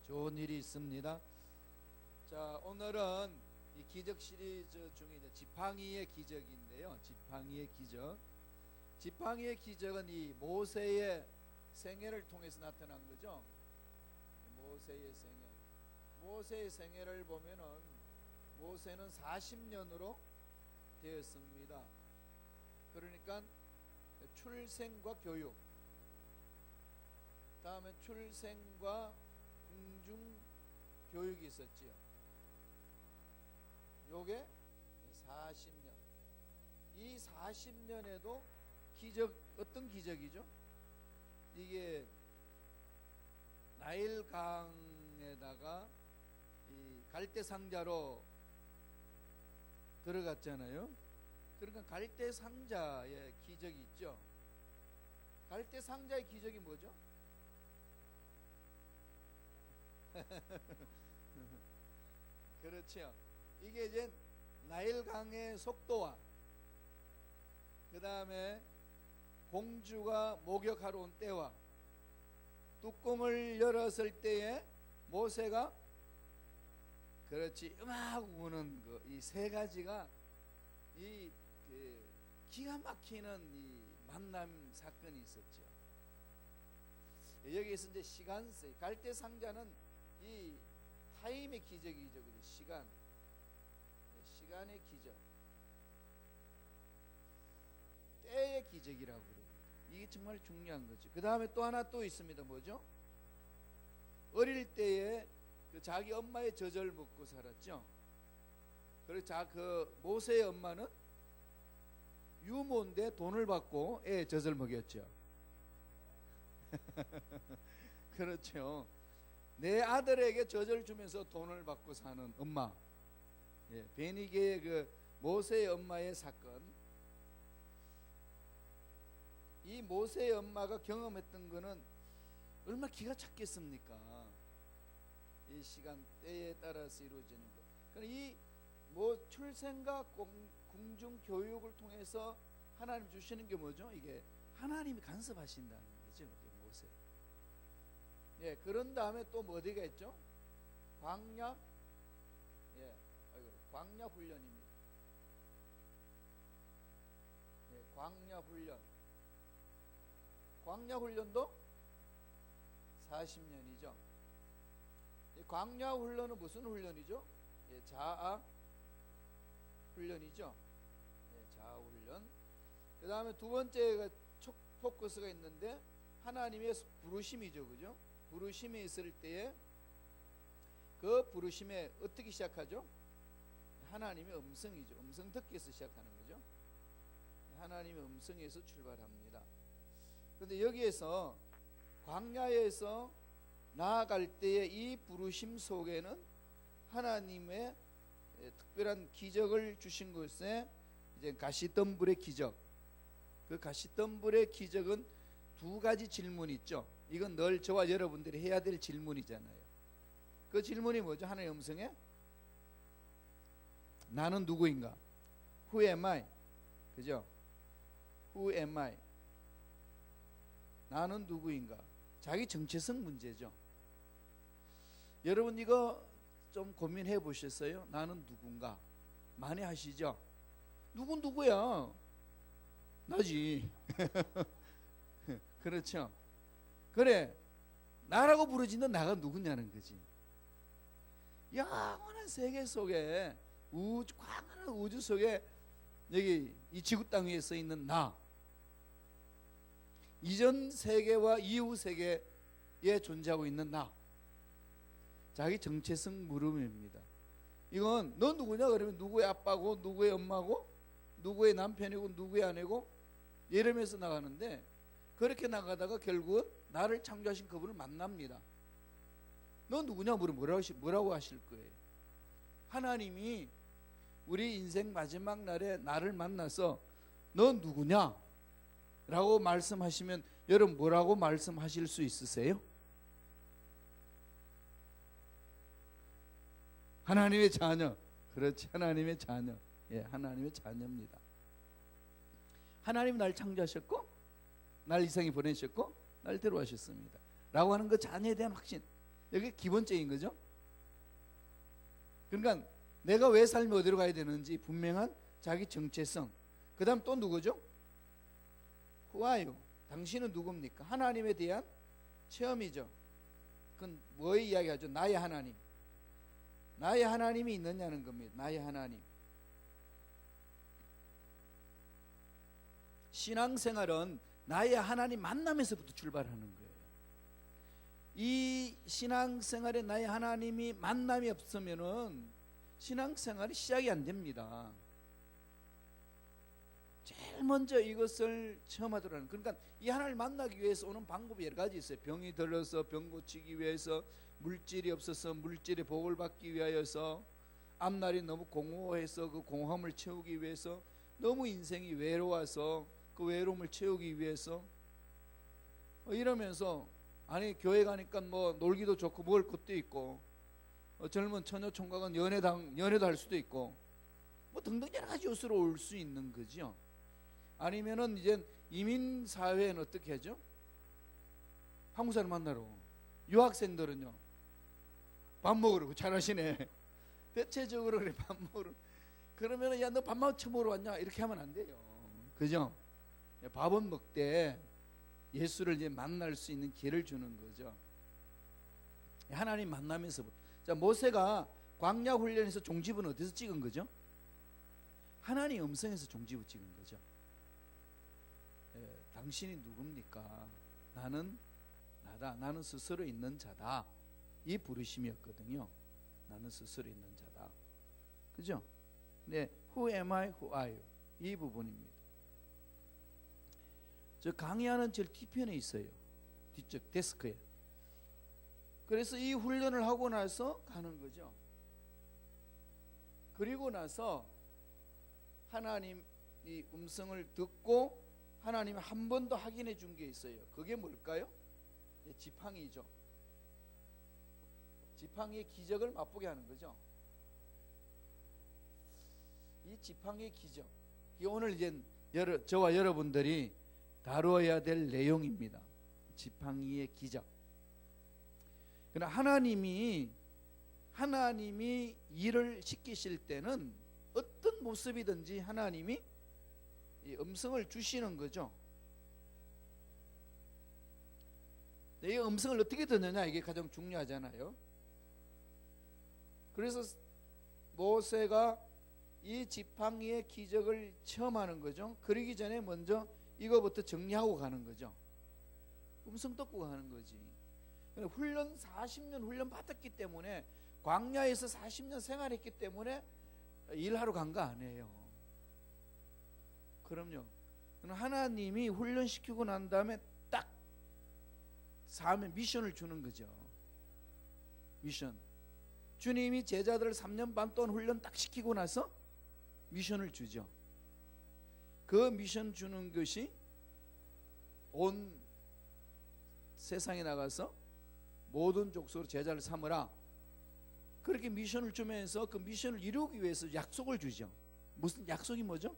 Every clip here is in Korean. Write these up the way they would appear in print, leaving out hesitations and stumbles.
좋은 일이 있습니다. 자, 오늘은 이 기적 시리즈 중에 이제 지팡이의 기적인데요. 지팡이의 기적. 지팡이의 기적은 이 모세의 생애를 통해서 나타난 거죠. 모세의 생애. 모세의 생애를 보면은 모세는 40년으로 되었습니다. 그러니까 출생과 교육, 다음에 출생과 궁중 교육이 있었지요. 요게 40년. 이 40년에도 기적, 어떤 기적이죠? 이게 나일 강에다가 이 갈대 상자로 들어갔잖아요. 그러니까 갈대 상자의 기적이 있죠. 갈대 상자의 기적이 뭐죠? 그렇죠. 이게 이제 나일 강의 속도와 그 다음에 공주가 목욕하러 온 때와 뚜껑을 열었을 때에 모세가 그렇지 음악 우는 그 이 세 가지가 이 기가 막히는 이 만남 사건이 있었죠. 여기에서 이제 시간세 갈대 상자는 이 타임의 기적이죠. 시간의 기적, 때의 기적이라고 그러고 이게 정말 중요한 거죠. 그 다음에 또 하나 또 있습니다. 뭐죠? 어릴 때에 그 자기 엄마의 젖을 먹고 살았죠. 그래서 그 모세의 엄마는 유모인데 돈을 받고 애 젖을 먹였죠. 그렇죠. 내 아들에게 젖을 주면서 돈을 받고 사는 엄마. 예, 베니게의 그 모세의 엄마의 사건. 이 모세의 엄마가 경험했던 거는 얼마나 기가 찼겠습니까? 이 시간 때에 따라서 이루어지는 것. 그러니까 이 출생과 궁중 교육을 통해서 하나님 주시는 게 뭐죠? 이게 하나님이 간섭하신다는 거죠. 모세. 예, 그런 다음에 또 뭐 어디가 있죠? 광야, 예, 광야 훈련입니다. 예, 광야 훈련. 광야 훈련도 40년이죠. 광야 훈련은 무슨 훈련이죠? 예, 자아 훈련이죠. 예, 자아 훈련. 그 다음에 두 번째가 포커스가 있는데 하나님의 부르심이죠, 그죠? 부르심이 있을 때에 그 부르심에 어떻게 시작하죠? 하나님의 음성이죠. 음성 듣기에서 시작하는 거죠. 하나님의 음성에서 출발합니다. 그런데 여기에서 광야에서 나아갈 때의 이 부르심 속에는 하나님의 특별한 기적을 주신 것에 이제 가시덤불의 기적. 그 가시덤불의 기적은 두 가지 질문이 있죠. 이건 늘 저와 여러분들이 해야 될 질문이잖아요. 그 질문이 뭐죠? 하나님의 음성에 나는 누구인가? Who am I? 그죠? Who am I? 나는 누구인가? 자기 정체성 문제죠. 여러분 이거 좀 고민해 보셨어요? 나는 누군가? 많이 하시죠? 누군 누구야? 나지. 그렇죠. 그래, 나라고 부르짖는 나가 누구냐는 거지. 영원한 세계 속에 광활한 우주 속에 여기 이 지구 땅 위에 서 있는 나, 이전 세계와 이후 세계에 존재하고 있는 나, 자기 정체성 물음입니다. 이건 너 누구냐 그러면 누구의 아빠고 누구의 엄마고 누구의 남편이고 누구의 아내고 이러면서 나가는데, 그렇게 나가다가 결국은 나를 창조하신 그분을 만납니다. 너 누구냐 물으면 뭐라고 하실 거예요? 하나님이 우리 인생 마지막 날에 나를 만나서 너 누구냐? 라고 말씀하시면 여러분 뭐라고 말씀하실 수 있으세요? 하나님의 자녀. 그렇지, 하나님의 자녀. 예, 하나님의 자녀입니다. 하나님이 날 창조하셨고 날 이상에 보내셨고 날 데려와셨습니다 라고 하는 그 자녀에 대한 확신. 이게 기본적인 거죠. 그러니까 내가 왜 삶이 어디로 가야 되는지 분명한 자기 정체성. 그 다음 또 누구죠? Who are you? 당신은 누굽니까? 하나님에 대한 체험이죠. 그건 뭐의 이야기하죠? 나의 하나님. 나의 하나님이 있느냐는 겁니다. 나의 하나님. 신앙생활은 나의 하나님 만남에서부터 출발하는 거예요. 이 신앙생활에 나의 하나님이 만남이 없으면은 신앙생활이 시작이 안 됩니다. 제일 먼저 이것을 체험하도록 하는, 그러니까 이 하나님을 만나기 위해서 오는 방법이 여러 가지 있어요. 병이 들어서 병 고치기 위해서, 물질이 없어서 물질의 복을 받기 위하여서, 앞날이 너무 공허해서 그 공허함을 채우기 위해서, 너무 인생이 외로워서 그 외로움을 채우기 위해서, 이러면서 아니 교회 가니까 뭐 놀기도 좋고 먹을 것도 있고, 젊은 처녀 총각은 연애도 할 수도 있고, 뭐 등등 여러 가지 요소로 올 수 있는 거죠. 아니면은 이제 이민 사회는 어떻게 하죠? 한국 사람 만나러, 유학생들은요 밥 먹으러. 잘하시네. 대체적으로 그래, 밥 먹으러. 그러면은 야 너 밥 먹으러 왔냐 이렇게 하면 안 돼요. 그죠? 밥은 먹되 예수를 이제 만날 수 있는 기회를 주는 거죠. 하나님 만나면서부터. 자, 모세가 광야 훈련에서 종집은 어디서 찍은 거죠? 하나님 음성에서 종집을 찍은 거죠. 당신이 누굽니까? 나는 나다. 나는 스스로 있는 자다. 이 부르심이었거든요. 나는 스스로 있는 자다. 그죠? 네, Who am I? Who are you? 이 부분입니다. 저 강의하는 제일 뒤편에 있어요. 뒤쪽 데스크에. 그래서 이 훈련을 하고 나서 가는 거죠. 그리고 나서 하나님 이 음성을 듣고 하나님이 한 번 더 확인해 준 게 있어요. 그게 뭘까요? 지팡이죠. 지팡이의 기적을 맛보게 하는 거죠. 이 지팡이의 기적, 이게 오늘 이제 저와 여러분들이 다루어야 될 내용입니다. 지팡이의 기적. 그러나 하나님이 일을 시키실 때는 어떤 모습이든지 하나님이 이 음성을 주시는 거죠. 이 음성을 어떻게 듣느냐, 이게 가장 중요하잖아요. 그래서 모세가 이 지팡이의 기적을 체험하는 거죠. 그러기 전에 먼저 이거부터 정리하고 가는 거죠. 음성 듣고 가는 거지. 훈련 40년 훈련 받았기 때문에, 광야에서 40년 생활했기 때문에 일하러 간 거 아니에요. 그럼요. 하나님이 훈련시키고 난 다음에 딱 사명 미션을 주는 거죠. 미션. 주님이 제자들을 3년 반 동안 훈련 딱 시키고 나서 미션을 주죠. 그 미션 주는 것이 온 세상에 나가서 모든 족속으로 제자를 삼으라. 그렇게 미션을 주면서 그 미션을 이루기 위해서 약속을 주죠. 무슨 약속이 뭐죠?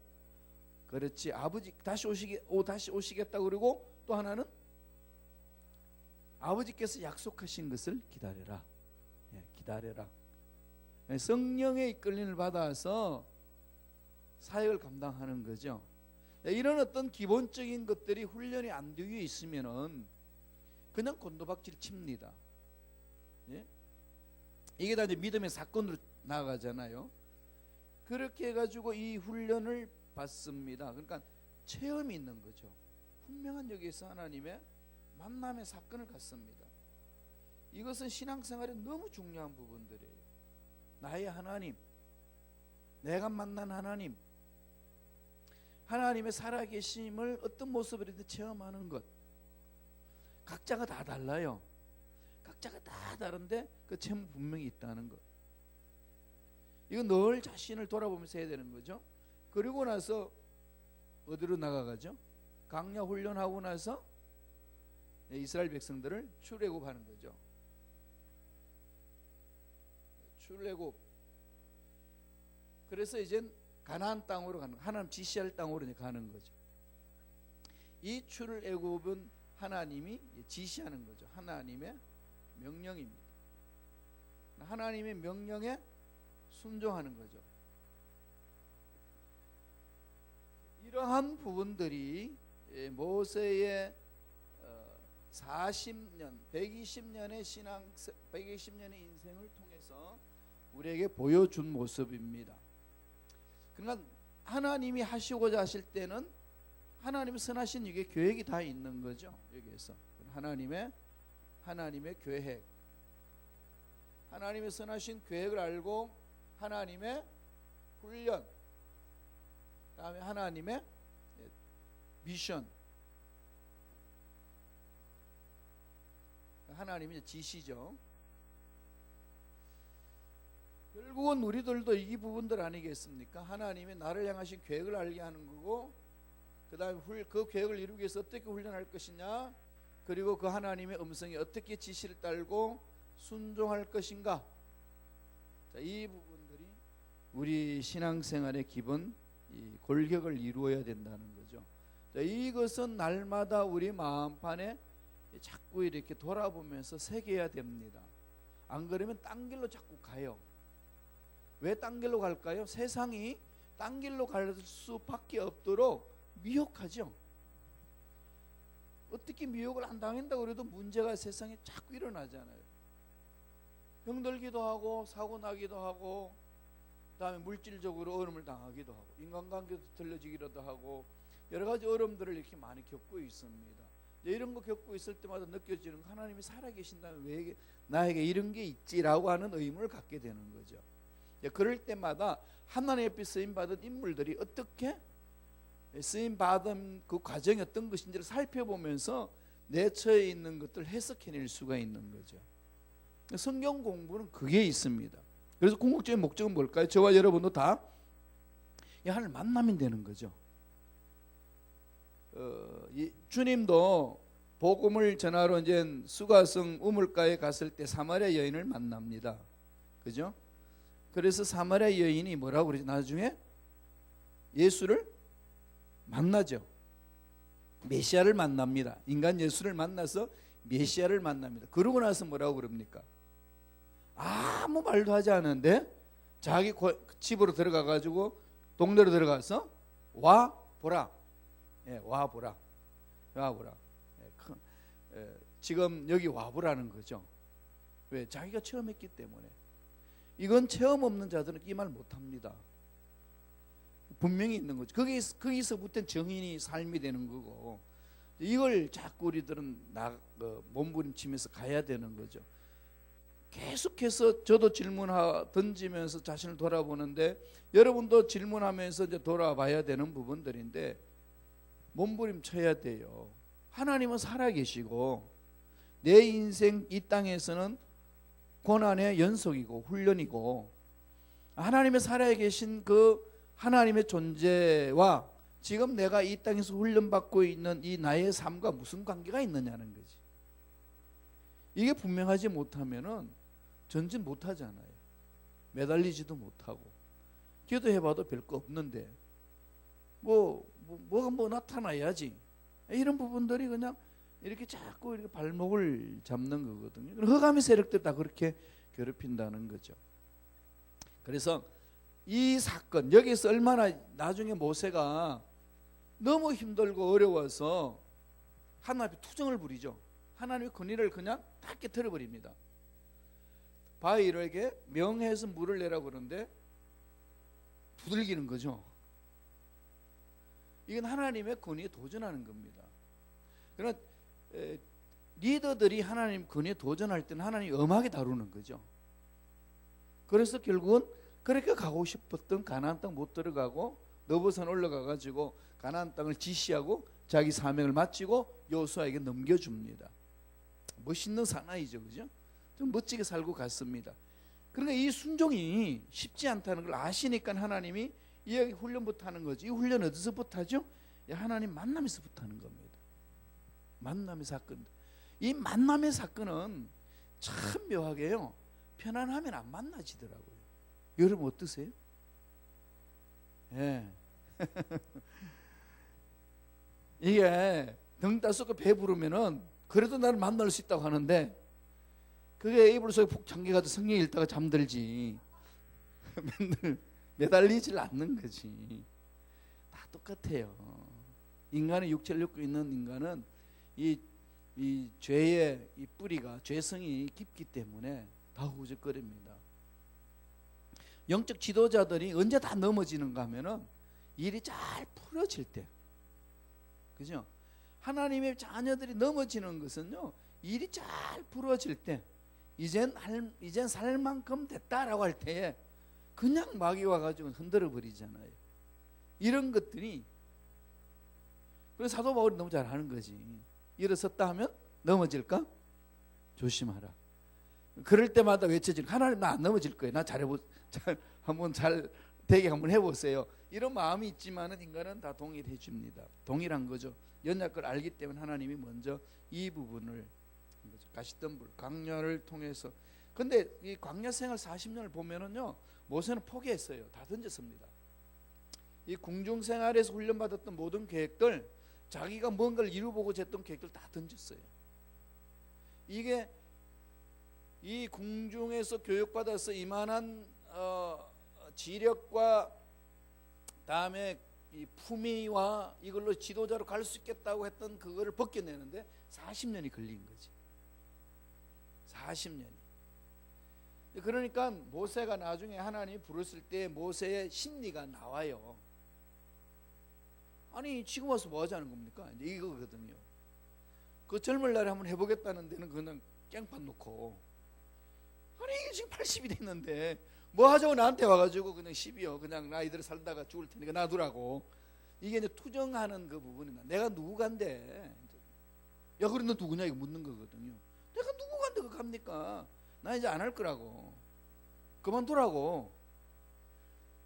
그렇지, 아버지 다시 오시겠다. 그리고 또 하나는 아버지께서 약속하신 것을 기다려라. 기다려라. 성령의 이끌림을 받아서 사역을 감당하는 거죠. 이런 어떤 기본적인 것들이 훈련이 안 되어 있으면은 그냥 곤도박질 칩니다. 이게 다 이제 믿음의 사건으로 나아가잖아요. 그렇게 해가지고 이 훈련을 받습니다. 그러니까 체험이 있는 거죠. 분명한 여기에서 하나님의 만남의 사건을 갖습니다. 이것은 신앙생활에 너무 중요한 부분들이에요. 나의 하나님, 내가 만난 하나님, 하나님의 살아계심을 어떤 모습으로든 체험하는 것. 각자가 다 달라요. 각자가 다 다른데 그 체험은 분명히 있다는 것. 이거 늘 자신을 돌아보면서 해야 되는 거죠. 그리고 나서 어디로 나가가죠? 광야 훈련하고 나서 이스라엘 백성들을 출애굽하는 거죠. 출애굽. 그래서 이제 가나안 땅으로 가는, 하나님 지시할 땅으로 이제 가는 거죠. 이 출애굽은 하나님이 지시하는 거죠. 하나님의 명령입니다. 하나님의 명령에 순종하는 거죠. 이러한 부분들이 모세의 40년, 120년의 120년의 인생을 통해서 우리에게 보여준 모습입니다. 그러니까 하나님이 하시고자 하실 때는 하나님의 선하신 이게 계획이 다 있는 거죠. 여기에서 하나님의 계획, 하나님의 선하신 계획을 알고 하나님의 훈련, 다음에 하나님의 미션, 하나님의 지시죠. 결국은 우리들도 이 부분들 아니겠습니까? 하나님이 나를 향하신 계획을 알게 하는 거고, 그 다음에 그 계획을 이루기 위해서 어떻게 훈련할 것이냐, 그리고 그 하나님의 음성에 어떻게 지시를 따르고 순종할 것인가. 자, 이 부분들이 우리 신앙생활의 기본 이 골격을 이루어야 된다는 거죠. 자, 이것은 날마다 우리 마음판에 자꾸 이렇게 돌아보면서 새겨야 됩니다. 안 그러면 딴 길로 자꾸 가요. 왜 딴 길로 갈까요? 세상이 딴 길로 갈 수밖에 없도록 미혹하죠. 어떻게 미혹을 안 당한다고 그래도 문제가 세상에 자꾸 일어나잖아요. 병들기도 하고 사고 나기도 하고, 그다음에 물질적으로 어려움을 당하기도 하고, 인간관계도 틀어지기도 하고, 여러 가지 어려움들을 이렇게 많이 겪고 있습니다. 이런 거 겪고 있을 때마다 느껴지는 하나님이 살아계신다면 왜 나에게 이런 게 있지라고 하는 의문을 갖게 되는 거죠. 그럴 때마다 하나님 앞에 쓰임받은 인물들이 어떻게 쓰임받은 그 과정이 어떤 것인지를 살펴보면서 내 처해 있는 것들을 해석해낼 수가 있는 거죠. 성경 공부는 그게 있습니다. 그래서 궁극적인 목적은 뭘까요? 저와 여러분도 다 하나님을 만나면 되는 거죠. 주님도 복음을 전하러 이제 수가성 우물가에 갔을 때 사마리아 여인을 만납니다. 그죠? 그래서 사마리아 여인이 뭐라고 그러지? 나중에 예수를 만나죠. 메시아를 만납니다. 인간 예수를 만나서 메시아를 만납니다. 그러고 나서 뭐라고 그럽니까? 아무 말도 하지 않은데 자기 집으로 들어가 가지고 동네로 들어가서 와 보라. 와 보라. 지금 여기 와 보라는 거죠. 왜? 자기가 체험했기 때문에. 이건 체험 없는 자들은 이 말 못합니다. 분명히 있는 거죠. 거기서부터 정인이 삶이 되는 거고, 이걸 자꾸 우리들은 몸부림치면서 가야 되는 거죠. 계속해서 저도 던지면서 자신을 돌아보는데, 여러분도 질문하면서 이제 돌아봐야 되는 부분들인데, 몸부림쳐야 돼요. 하나님은 살아계시고 내 인생 이 땅에서는 고난의 연속이고 훈련이고, 하나님의 살아계신 그 하나님의 존재와 지금 내가 이 땅에서 훈련받고 있는 이 나의 삶과 무슨 관계가 있느냐는 거지. 이게 분명하지 못하면은 전진 못하잖아요. 매달리지도 못하고 기도해봐도 별거 없는데 뭐가 나타나야지. 이런 부분들이 그냥 이렇게 자꾸 이렇게 발목을 잡는 거거든요. 흑암의 세력들 다 그렇게 괴롭힌다는 거죠. 그래서 이 사건 여기서 얼마나 나중에 모세가 너무 힘들고 어려워서 하나님 앞에 투정을 부리죠. 하나님의 권위를 그냥 다 깨트려 버립니다. 바위에게 명해서 물을 내라고 그러는데 두들기는 거죠. 이건 하나님의 권위에 도전하는 겁니다. 그러나 리더들이 하나님 권위에 도전할 때는 하나님이 엄하게 다루는 거죠. 그래서 결국은 그렇게 가고 싶었던 가나안 땅 못 들어가고 너보산 올라가 가지고 가나안 땅을 지시하고 자기 사명을 마치고 여호수아에게 넘겨줍니다. 멋있는 사나이죠, 그죠? 좀 멋지게 살고 갔습니다. 그러니까 이 순종이 쉽지 않다는 걸 아시니까 하나님이 이 훈련부터 하는 거지. 이 훈련 어디서부터 하죠? 하나님 만남에서부터 하는 겁니다. 만남의 사건. 이 만남의 사건은 참 묘하게요, 편안하면 안 만나지더라고요. 여러분 어떠세요? 예. 이게 등 따숩고 배 부르면은 그래도 나를 만날 수 있다고 하는데, 그게 이불 속에 푹 잠겨가지고 성경 읽다가 잠들지 맨날 매달리질 않는 거지. 다 똑같아요. 인간의 육체를 입고 있는 인간은 이 죄의 이 뿌리가 죄성이 깊기 때문에 다 후적거립니다. 영적 지도자들이 언제 다 넘어지는가 하면은 일이 잘 풀어질 때, 그죠? 하나님의 자녀들이 넘어지는 것은요, 일이 잘 풀어질 때, 이젠 살 만큼 됐다라고 할 때에 그냥 마귀 와가지고 흔들어 버리잖아요. 이런 것들이, 그래서 사도 바울이 너무 잘하는 거지. 일어섰다 하면 넘어질까? 조심하라. 그럴 때마다 외쳐질, 하나님 나 안 넘어질 거예요. 나 한번 잘 되게 한번 해보세요. 이런 마음이 있지만은 인간은 다 동일해 줍니다. 동일한 거죠. 연약을 알기 때문에 하나님이 먼저 이 부분을 가시던 불, 광야를 통해서. 근데 이 광야 생활 40년을 보면은요, 모세는 포기했어요. 다 던졌습니다. 이 궁중 생활에서 훈련받았던 모든 계획들, 자기가 뭔가를 이루보고자 했던 계획들 다 던졌어요. 이게 이 궁중에서 교육받아서 이만한 지력과 다음에 이 품위와 이걸로 지도자로 갈 수 있겠다고 했던 그거를 벗겨내는데 40년이 걸린 거지. 40년이. 그러니까 모세가 나중에 하나님이 부르실 때 모세의 심리가 나와요. 아니 지금 와서 뭐 하자는 겁니까? 이거거든요. 그 젊은 날에 한번 해보겠다는 데는 그냥 깽판 놓고, 아니 이게 지금 80이 됐는데 뭐 하자고 나한테 와가지고 그냥 10이요 그냥 나 이대로 살다가 죽을 테니까 놔두라고. 이게 이제 투정하는 그 부분이나 내가 누구간데, 야 그래 너 누구냐 이거 묻는 거거든요. 내가 누구간데 그거 갑니까? 나 이제 안 할 거라고, 그만두라고.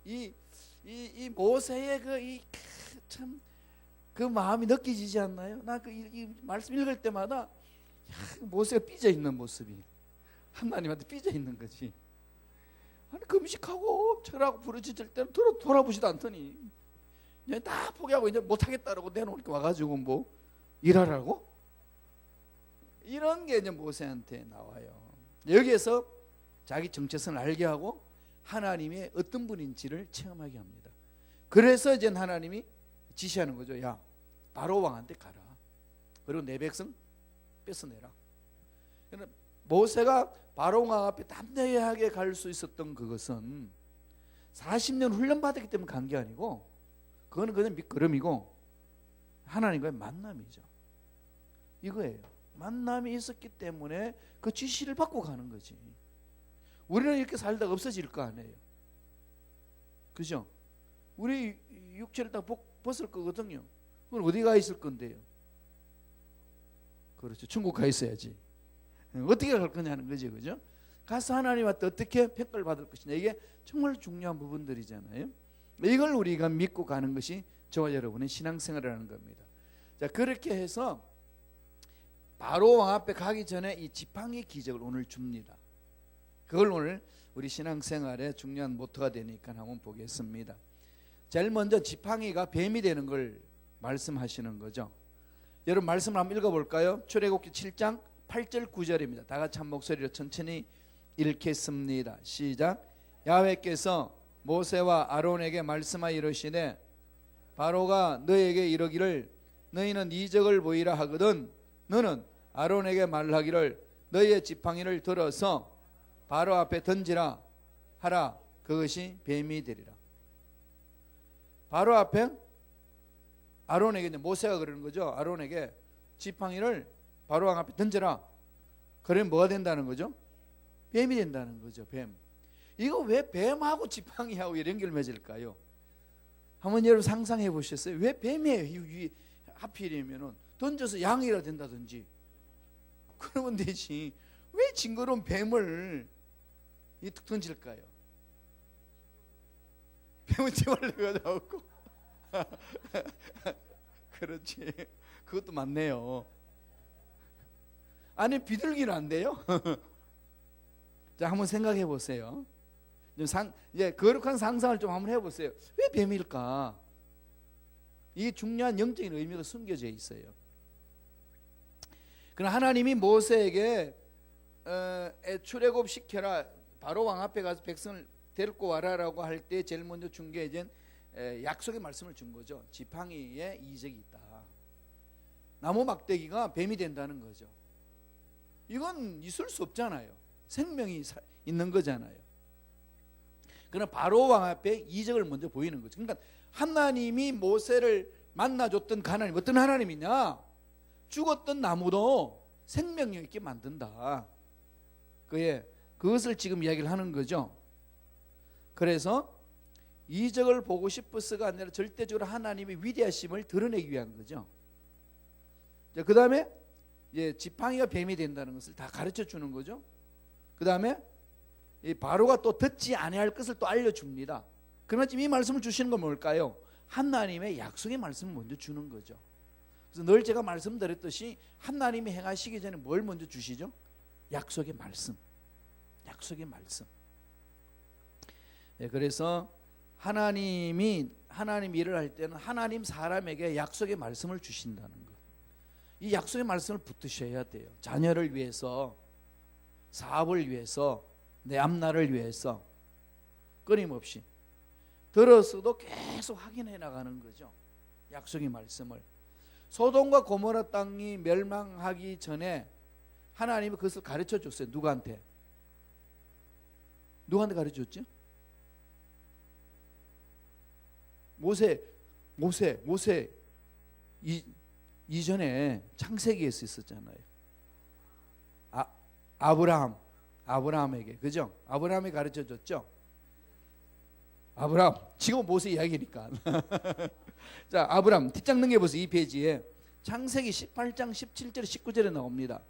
이 모세의 참 그 마음이 느껴지지 않나요? 나 이 말씀 읽을 때마다 모세가 삐져 있는 모습이, 하나님한테 삐져 있는 거지. 아니 금식하고 절하고 부르짖을 때는 돌아보지도 않더니 이제 다 포기하고 이제 못하겠다라고 내놓으니까 와가지고 뭐 일하라고? 이런 게 이제 모세한테 나와요. 여기에서 자기 정체성을 알게 하고 하나님의 어떤 분인지를 체험하게 합니다. 그래서 이제 하나님이 지시하는 거죠. 야 바로 왕한테 가라. 그리고 내 백성 뺏어내라. 모세가 바로 왕 앞에 담대하게 갈 수 있었던 그것은 40년 훈련받았기 때문에 간 게 아니고, 그거는 그냥 밑거름이고 하나님과의 만남이죠. 이거예요. 만남이 있었기 때문에 그 지시를 받고 가는 거지. 우리는 이렇게 살다가 없어질 거 아니에요. 그죠? 우리 육체를 다 벗을 거거든요. 그럼 어디 가 있을 건데요? 그렇죠. 천국 가 있어야지. 어떻게 갈 거냐는 거죠. 그죠? 가서 하나님한테 어떻게 평가를 받을 것이냐. 이게 정말 중요한 부분들이잖아요. 이걸 우리가 믿고 가는 것이 저와 여러분의 신앙생활이라는 겁니다. 자, 그렇게 해서 바로 왕 앞에 가기 전에 이 지팡이 기적을 오늘 줍니다. 그걸 오늘 우리 신앙생활의 중요한 모토가 되니까 한번 보겠습니다. 제일 먼저 지팡이가 뱀이 되는 걸 말씀하시는 거죠. 여러분 말씀을 한번 읽어볼까요? 출애굽기 7장 8절 9절입니다. 다 같이 한 목소리로 천천히 읽겠습니다. 시작. 야훼께서 모세와 아론에게 말씀하여 이르시되 바로가 너에게 이르기를 너희는 이적을 보이라 하거든 너는 아론에게 말하기를 너희의 지팡이를 들어서 바로 앞에 던지라 하라. 그것이 뱀이 되리라. 바로 앞에 아론에게, 모세가 그러는 거죠. 아론에게 지팡이를 바로 왕 앞에 던져라. 그러면 뭐가 된다는 거죠? 뱀이 된다는 거죠. 뱀. 이거 왜 뱀하고 지팡이하고 연결 맺을까요? 한번 여러분 상상해 보셨어요? 왜 뱀이에요? 하필이면 던져서 양이라 된다든지 그러면 되지. 왜 징그러운 뱀을 던질까요? 뱀은 지벌레가 나오고 그렇지. 그것도 맞네요. 아니 비둘기는 안 돼요? 자, 한번 생각해 보세요. 거룩한 상상을 좀 한번 해보세요. 왜 뱀일까? 이게 중요한 영적인 의미가 숨겨져 있어요. 그러나 하나님이 모세에게 출애굽 시켜라, 바로 왕 앞에 가서 백성을 데리고 와라라고 할 때 제일 먼저 준 게 이제 약속의 말씀을 준 거죠. 지팡이에 이적이 있다. 나무 막대기가 뱀이 된다는 거죠. 이건 있을 수 없잖아요. 생명이 있는 거잖아요. 그러나 바로 왕 앞에 이적을 먼저 보이는 거죠. 그러니까 하나님이 모세를 만나줬던 그 하나님, 어떤 하나님이냐? 죽었던 나무도 생명력 있게 만든다. 그것을 지금 이야기를 하는 거죠. 그래서 이적을 보고 싶어서가 아니라 절대적으로 하나님의 위대하심을 드러내기 위한 거죠. 그 다음에 지팡이가 뱀이 된다는 것을 다 가르쳐 주는 거죠. 그 다음에 바로가 또 듣지 아니할 것을 또 알려줍니다. 그러나 지금 이 말씀을 주시는 건 뭘까요? 하나님의 약속의 말씀을 먼저 주는 거죠. 그래서 늘 제가 말씀드렸듯이 하나님이 행하시기 전에 뭘 먼저 주시죠? 약속의 말씀. 약속의 말씀. 그래서 하나님 일을 할 때는 하나님 사람에게 약속의 말씀을 주신다는 것. 이 약속의 말씀을 붙드셔야 돼요. 자녀를 위해서, 사업을 위해서, 내 앞날을 위해서 끊임없이 들었어도 계속 확인해 나가는 거죠. 약속의 말씀을. 소돔과 고모라 땅이 멸망하기 전에 하나님이 그것을 가르쳐 줬어요. 누구한테 가르쳐 줬죠? 모세 이전에 창세기에서 있었잖아요. 아브라함에게, 그죠? 아브라함이 가르쳐 줬죠. 아브라함, 지금 모세 이야기니까. 자, 아브라함 뒷장 넘겨보세요. 이 페이지에 창세기 18장 17절 19절에 나옵니다.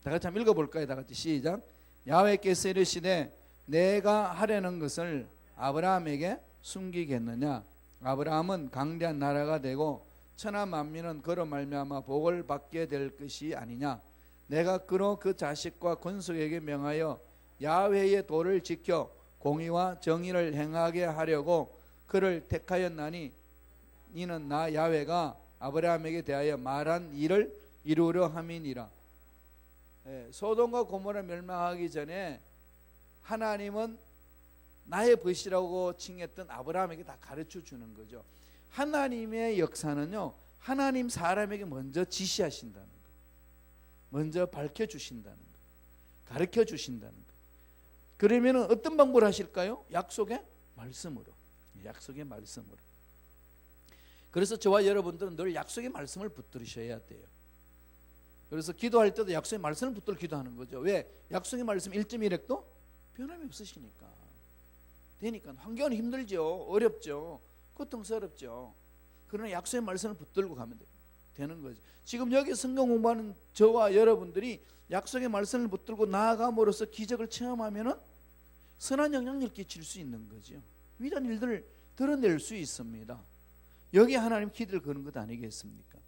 다 같이 한번 읽어볼까요? 다 같이 시작. 야훼께서 이르시되 내가 하려는 것을 아브라함에게 숨기겠느냐? 아브라함은 강대한 나라가 되고 천하 만민은 그로 말미암아 복을 받게 될 것이 아니냐? 내가 그로 그 자식과 권속에게 명하여 야훼의 도를 지켜 공의와 정의를 행하게 하려고 그를 택하였나니 이는 나 야훼가 아브라함에게 대하여 말한 일을 이루려 함이니라. 소돔과 고모라 멸망하기 전에 하나님은 나의 벗이라고 칭했던 아브라함에게 다 가르쳐 주는 거죠. 하나님의 역사는요, 하나님 사람에게 먼저 지시하신다는 거예요. 먼저 밝혀주신다는 거예요. 가르쳐 주신다는 거예요. 그러면 어떤 방법을 하실까요? 약속의 말씀으로. 약속의 말씀으로. 그래서 저와 여러분들은 늘 약속의 말씀을 붙들으셔야 돼요. 그래서 기도할 때도 약속의 말씀을 붙들고 기도하는 거죠. 왜? 약속의 말씀 1.1핵도 변함이 없으시니까. 되니까. 환경은 힘들죠. 어렵죠. 고통스럽죠. 그러나 약속의 말씀을 붙들고 가면 되는 거죠. 지금 여기 성경 공부하는 저와 여러분들이 약속의 말씀을 붙들고 나아감으로써 기적을 체험하면은 선한 영향력을 끼칠 수 있는 거죠. 위대한 일들을 드러낼 수 있습니다. 여기 하나님 기대를 거는 것 아니겠습니까?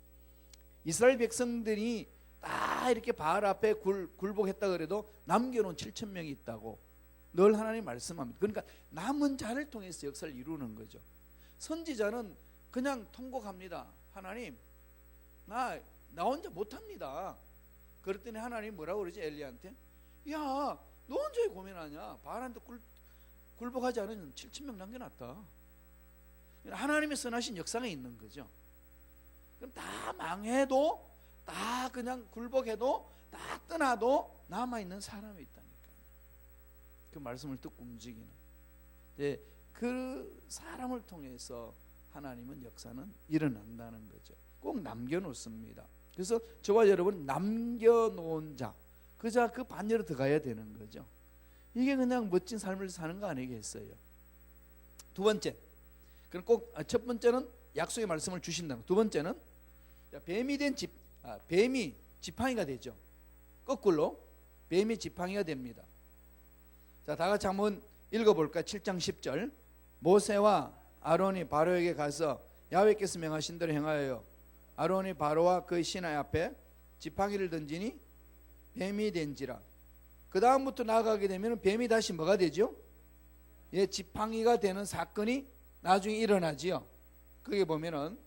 이스라엘 백성들이 다 이렇게 바알 앞에 굴복했다 그래도 남겨놓은 7,000명이 있다고 늘 하나님 말씀합니다. 그러니까 남은 자를 통해서 역사를 이루는 거죠. 선지자는 그냥 통곡합니다. 하나님, 나 혼자 못합니다. 그랬더니 하나님 뭐라고 그러지? 엘리야한테, 야, 너 혼자 왜 고민하냐? 바알한테 굴복하지 않은 7,000명 남겨놨다. 하나님의 선하신 역사가 있는 거죠. 그럼 다 망해도, 다 그냥 굴복해도, 다 떠나도 남아있는 사람이 있다니까요. 그 말씀을 듣고 움직이는. 그 사람을 통해서 하나님은 역사는 일어난다는 거죠. 꼭 남겨놓습니다. 그래서 저와 여러분 남겨놓은 자, 그 반열에 들어가야 되는 거죠. 이게 그냥 멋진 삶을 사는 거 아니겠어요? 두 번째, 그럼 꼭 첫 번째는 약속의 말씀을 주신다. 두 번째는 뱀이 지팡이가 되죠. 거꾸로 뱀이 지팡이가 됩니다. 자, 다 같이 한번 읽어볼까요? 7장 10절. 모세와 아론이 바로에게 가서 야훼께서 명하신 대로 행하여 아론이 바로와 그 신하의 앞에 지팡이를 던지니 뱀이 된지라. 그 다음부터 나아가게 되면 뱀이 다시 뭐가 되죠? 지팡이가 되는 사건이 나중에 일어나지요. 거기 보면은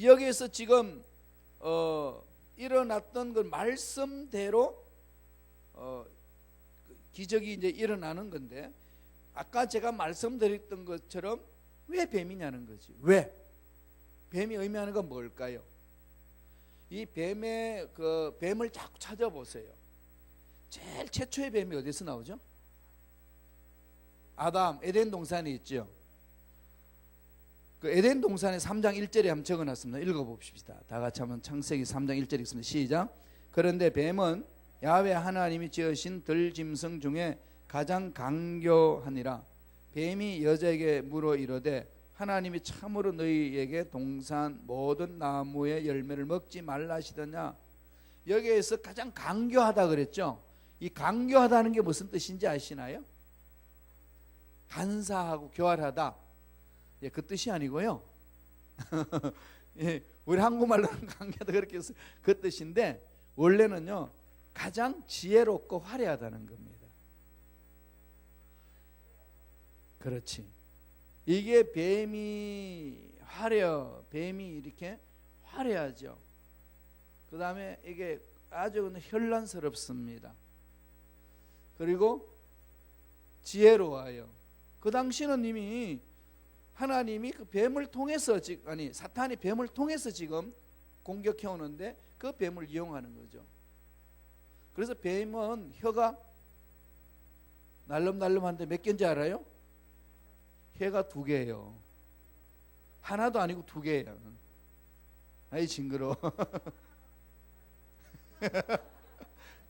여기에서 지금 일어났던 그 말씀대로 기적이 이제 일어나는 건데, 아까 제가 말씀드렸던 것처럼 왜 뱀이냐는 거지. 왜? 뱀이 의미하는 건 뭘까요? 이 뱀의 뱀을 자꾸 찾아보세요. 제일 최초의 뱀이 어디서 나오죠? 아담, 에덴 동산에 있죠. 그 에덴 동산의 3장 1절에 한번 적어놨습니다. 읽어봅시다. 다 같이 한번 창세기 3장 1절 읽습니다. 시작. 그런데 뱀은 야훼 하나님이 지으신 들짐승 중에 가장 강교하니라. 뱀이 여자에게 물어 이르되 하나님이 참으로 너희에게 동산 모든 나무의 열매를 먹지 말라 하시더냐. 여기에서 가장 강교하다 그랬죠. 이 강교하다는 게 무슨 뜻인지 아시나요? 간사하고 교활하다, 예, 그 뜻이 아니고요. 예, 우리 한국말로는 강교하다 그렇게 해서 그 뜻인데, 원래는요 가장 지혜롭고 화려하다는 겁니다. 그렇지. 이게 뱀이 이렇게 화려하죠. 그 다음에 이게 아주 현란스럽습니다. 그리고 지혜로워요. 그 당시는 이미 하나님이 그 뱀을 통해서, 사탄이 뱀을 통해서 지금 공격해 오는데 그 뱀을 이용하는 거죠. 그래서 뱀은 혀가 날름날름한데 몇 개인지 알아요? 혀가 2개예요. 하나도 아니고 2개예요. 아이 징그러워.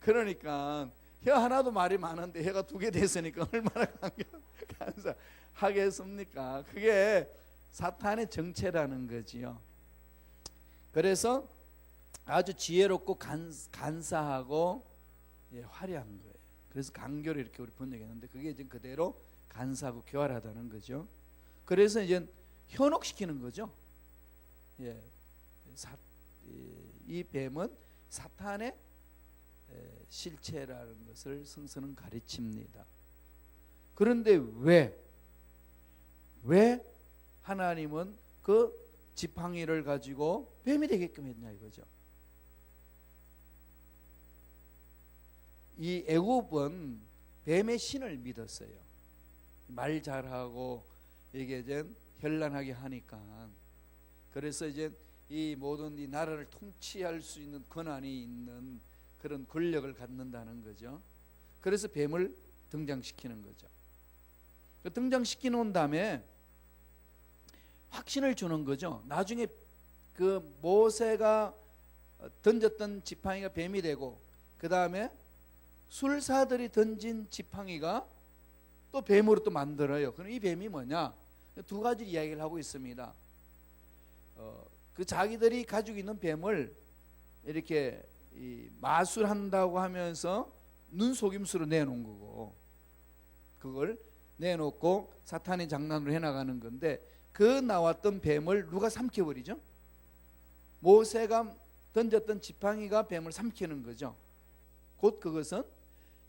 그러니까 혀 하나도 말이 많은데 혀가 2개 됐으니까 얼마나 간사하겠습니까? 그게 사탄의 정체라는 거지요. 그래서 아주 지혜롭고 간사하고, 예, 화려한 거예요. 그래서 강교를 이렇게 우리 번역했는데, 그게 이제 그대로 간사하고 교활하다는 거죠. 그래서 이제 현혹시키는 거죠. 예, 이 뱀은 사탄의 실체라는 것을 성서는 가르칩니다. 그런데 왜 하나님은 그 지팡이를 가지고 뱀이 되게끔 했냐 이거죠. 이 애굽은 뱀의 신을 믿었어요. 말 잘하고 이게 이제 현란하게 하니까. 그래서 이제 이 모든 이 나라를 통치할 수 있는 권한이 있는 그런 권력을 갖는다는 거죠. 그래서 뱀을 등장시키는 거죠. 등장시켜 놓은 다음에 확신을 주는 거죠. 나중에 그 모세가 던졌던 지팡이가 뱀이 되고, 그 다음에 술사들이 던진 지팡이가 또 뱀으로 또 만들어요. 그럼 이 뱀이 뭐냐? 2가지 이야기를 하고 있습니다. 그 자기들이 가지고 있는 뱀을 이렇게 마술한다고 하면서 눈속임수로 내놓은 거고, 그걸 내놓고 사탄이 장난으로 해나가는 건데, 그 나왔던 뱀을 누가 삼켜버리죠? 모세가 던졌던 지팡이가 뱀을 삼키는 거죠. 곧 그것은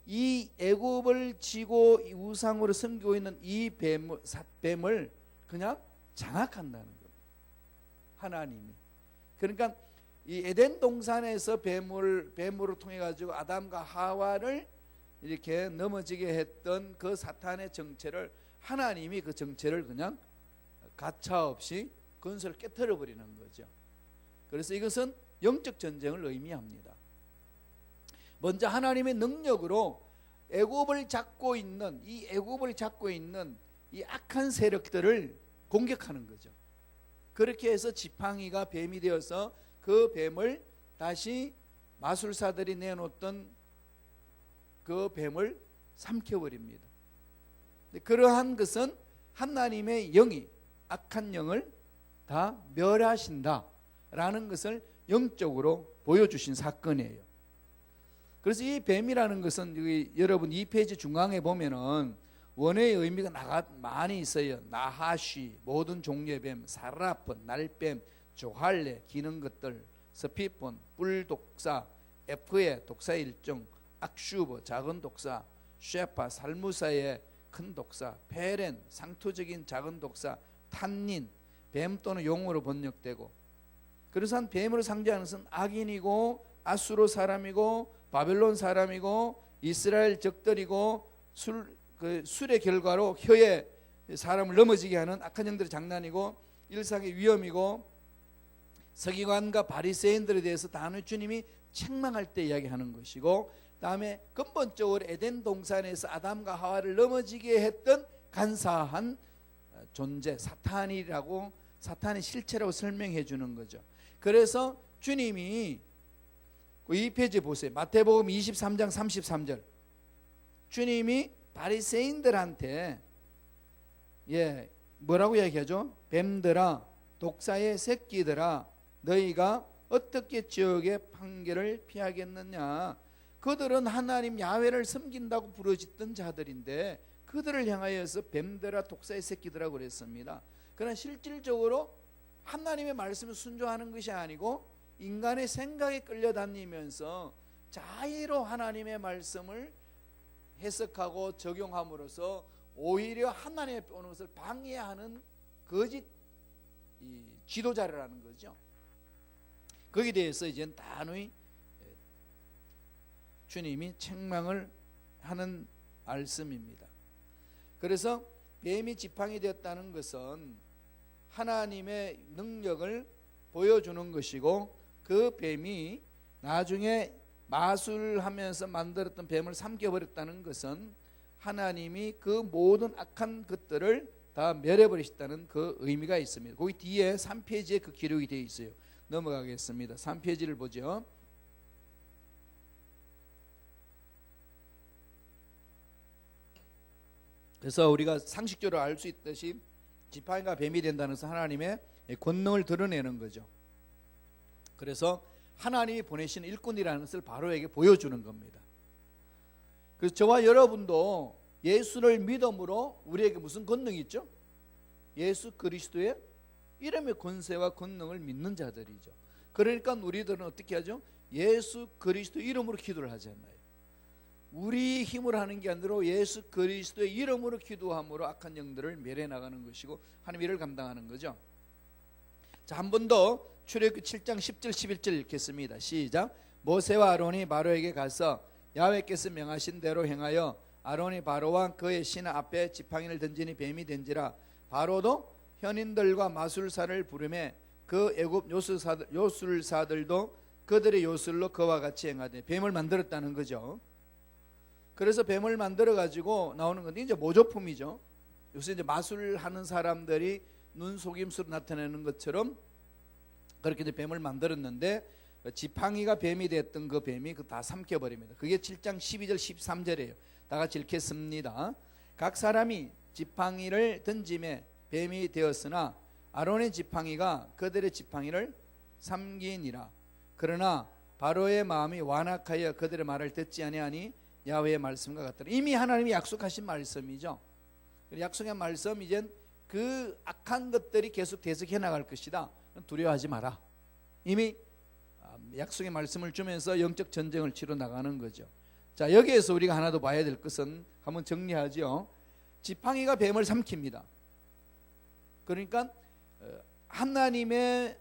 이 애굽을 지고 우상으로 섬기고 있는 이 뱀을 그냥 장악한다는 겁니다. 하나님이. 그러니까 이 에덴 동산에서 뱀으로 통해 가지고 아담과 하와를 이렇게 넘어지게 했던 그 사탄의 정체를, 하나님이 그 정체를 그냥 가차없이 건설을 깨트려 버리는 거죠. 그래서 이것은 영적 전쟁을 의미합니다. 먼저 하나님의 능력으로 애굽을 잡고 있는 이 악한 세력들을 공격하는 거죠. 그렇게 해서 지팡이가 뱀이 되어서 그 뱀을 다시 마술사들이 내놓던 그 뱀을 삼켜버립니다. 그러한 것은 하나님의 영이 악한 영을 다 멸하신다라는 것을 영적으로 보여주신 사건이에요. 그래서 이 뱀이라는 것은 여러분 2페이지 중앙에 보면은 원어의 의미가 많이 있어요. 나하쉬, 모든 종류의 뱀, 사라폰, 날뱀, 조할레, 기는 것들, 스피폰, 뿔독사, 에프에, 독사의 일종, 악슈버, 작은 독사, 쉐파, 살무사의 큰 독사, 페렌, 상투적인 작은 독사, 탄닌, 뱀 또는 용으로 번역되고, 그래서 한 뱀으로 상징하는 것은 악인이고 아수르 사람이고 바벨론 사람이고 이스라엘 적들이고 술의 결과로 혀에 사람을 넘어지게 하는 악한 영들의 장난이고 일상의 위험이고 서기관과 바리새인들에 대해서 단호히 주님이 책망할 때 이야기하는 것이고, 다음에 근본적으로 에덴 동산에서 아담과 하와를 넘어지게 했던 간사한 존재 사탄이라고, 사탄의 실체라고 설명해 주는 거죠. 그래서 주님이 이 페이지 보세요. 마태복음 23장 33절. 주님이 바리새인들한테 뭐라고 이야기하죠? 뱀들아, 독사의 새끼들아, 너희가 어떻게 지옥의 판결을 피하겠느냐. 그들은 하나님 야훼를 섬긴다고 부르짖던 자들인데 그들을 향하여서 뱀들아, 독사의 새끼들이라고 그랬습니다. 그러나 실질적으로 하나님의 말씀에 순종하는 것이 아니고 인간의 생각에 끌려다니면서 자의로 하나님의 말씀을 해석하고 적용함으로써 오히려 하나님의 오는 것을 방해하는 거짓 지도자라는 거죠. 거기에 대해서 이제 단호히 주님이 책망을 하는 말씀입니다. 그래서 뱀이 지팡이 되었다는 것은 하나님의 능력을 보여주는 것이고, 그 뱀이 나중에 마술하면서 만들었던 뱀을 삼켜버렸다는 것은 하나님이 그 모든 악한 것들을 다 멸해버리셨다는 그 의미가 있습니다. 거기 뒤에 3페이지에 그 기록이 되어 있어요. 넘어가겠습니다. 3페이지를 보죠. 그래서 우리가 상식적으로 알 수 있듯이 지팡이가 뱀이 된다는 것은 하나님의 권능을 드러내는 거죠. 그래서 하나님이 보내신 일꾼이라는 것을 바로에게 보여주는 겁니다. 그래서 저와 여러분도 예수를 믿음으로 우리에게 무슨 권능이 있죠? 예수 그리스도의 이름의 권세와 권능을 믿는 자들이죠. 그러니까 우리들은 어떻게 하죠? 예수 그리스도 이름으로 기도를 하잖아요. 우리 힘으로 하는 게 아니라 예수 그리스도의 이름으로 기도함으로 악한 영들을 멸해 나가는 것이고 하나님의 일을 감당하는 거죠. 자, 한 번 더 출애굽기 7장 10절 11절 읽겠습니다. 시작. 모세와 아론이 바로에게 가서 야훼께서 명하신 대로 행하여 아론이 바로와 그의 신하 앞에 지팡이를 던지니 뱀이 된지라. 바로도 현인들과 마술사를 부르매 그 애굽 요술사들도 그들의 요술로 그와 같이 행하되, 뱀을 만들었다는 거죠. 그래서 뱀을 만들어 가지고 나오는 건데 이제 모조품이죠. 요새 이제 마술하는 사람들이 눈 속임수로 나타내는 것처럼 그렇게 이제 뱀을 만들었는데, 지팡이가 뱀이 됐던 그 뱀이 다 삼켜버립니다. 그게 7장 12절 13절이에요. 다 같이 읽겠습니다. 각 사람이 지팡이를 던짐에 뱀이 되었으나 아론의 지팡이가 그들의 지팡이를 삼기니라. 그러나 바로의 마음이 완악하여 그들의 말을 듣지 아니하니 야훼의 말씀과 같더라. 이미 하나님이 약속하신 말씀이죠. 약속한 말씀, 이젠 그 악한 것들이 계속 대속해 나갈 것이다. 두려워하지 마라. 이미 약속의 말씀을 주면서 영적 전쟁을 치러 나가는 거죠. 자, 여기에서 우리가 하나 더 봐야 될 것은 한번 정리하죠. 지팡이가 뱀을 삼킵니다. 그러니까 하나님의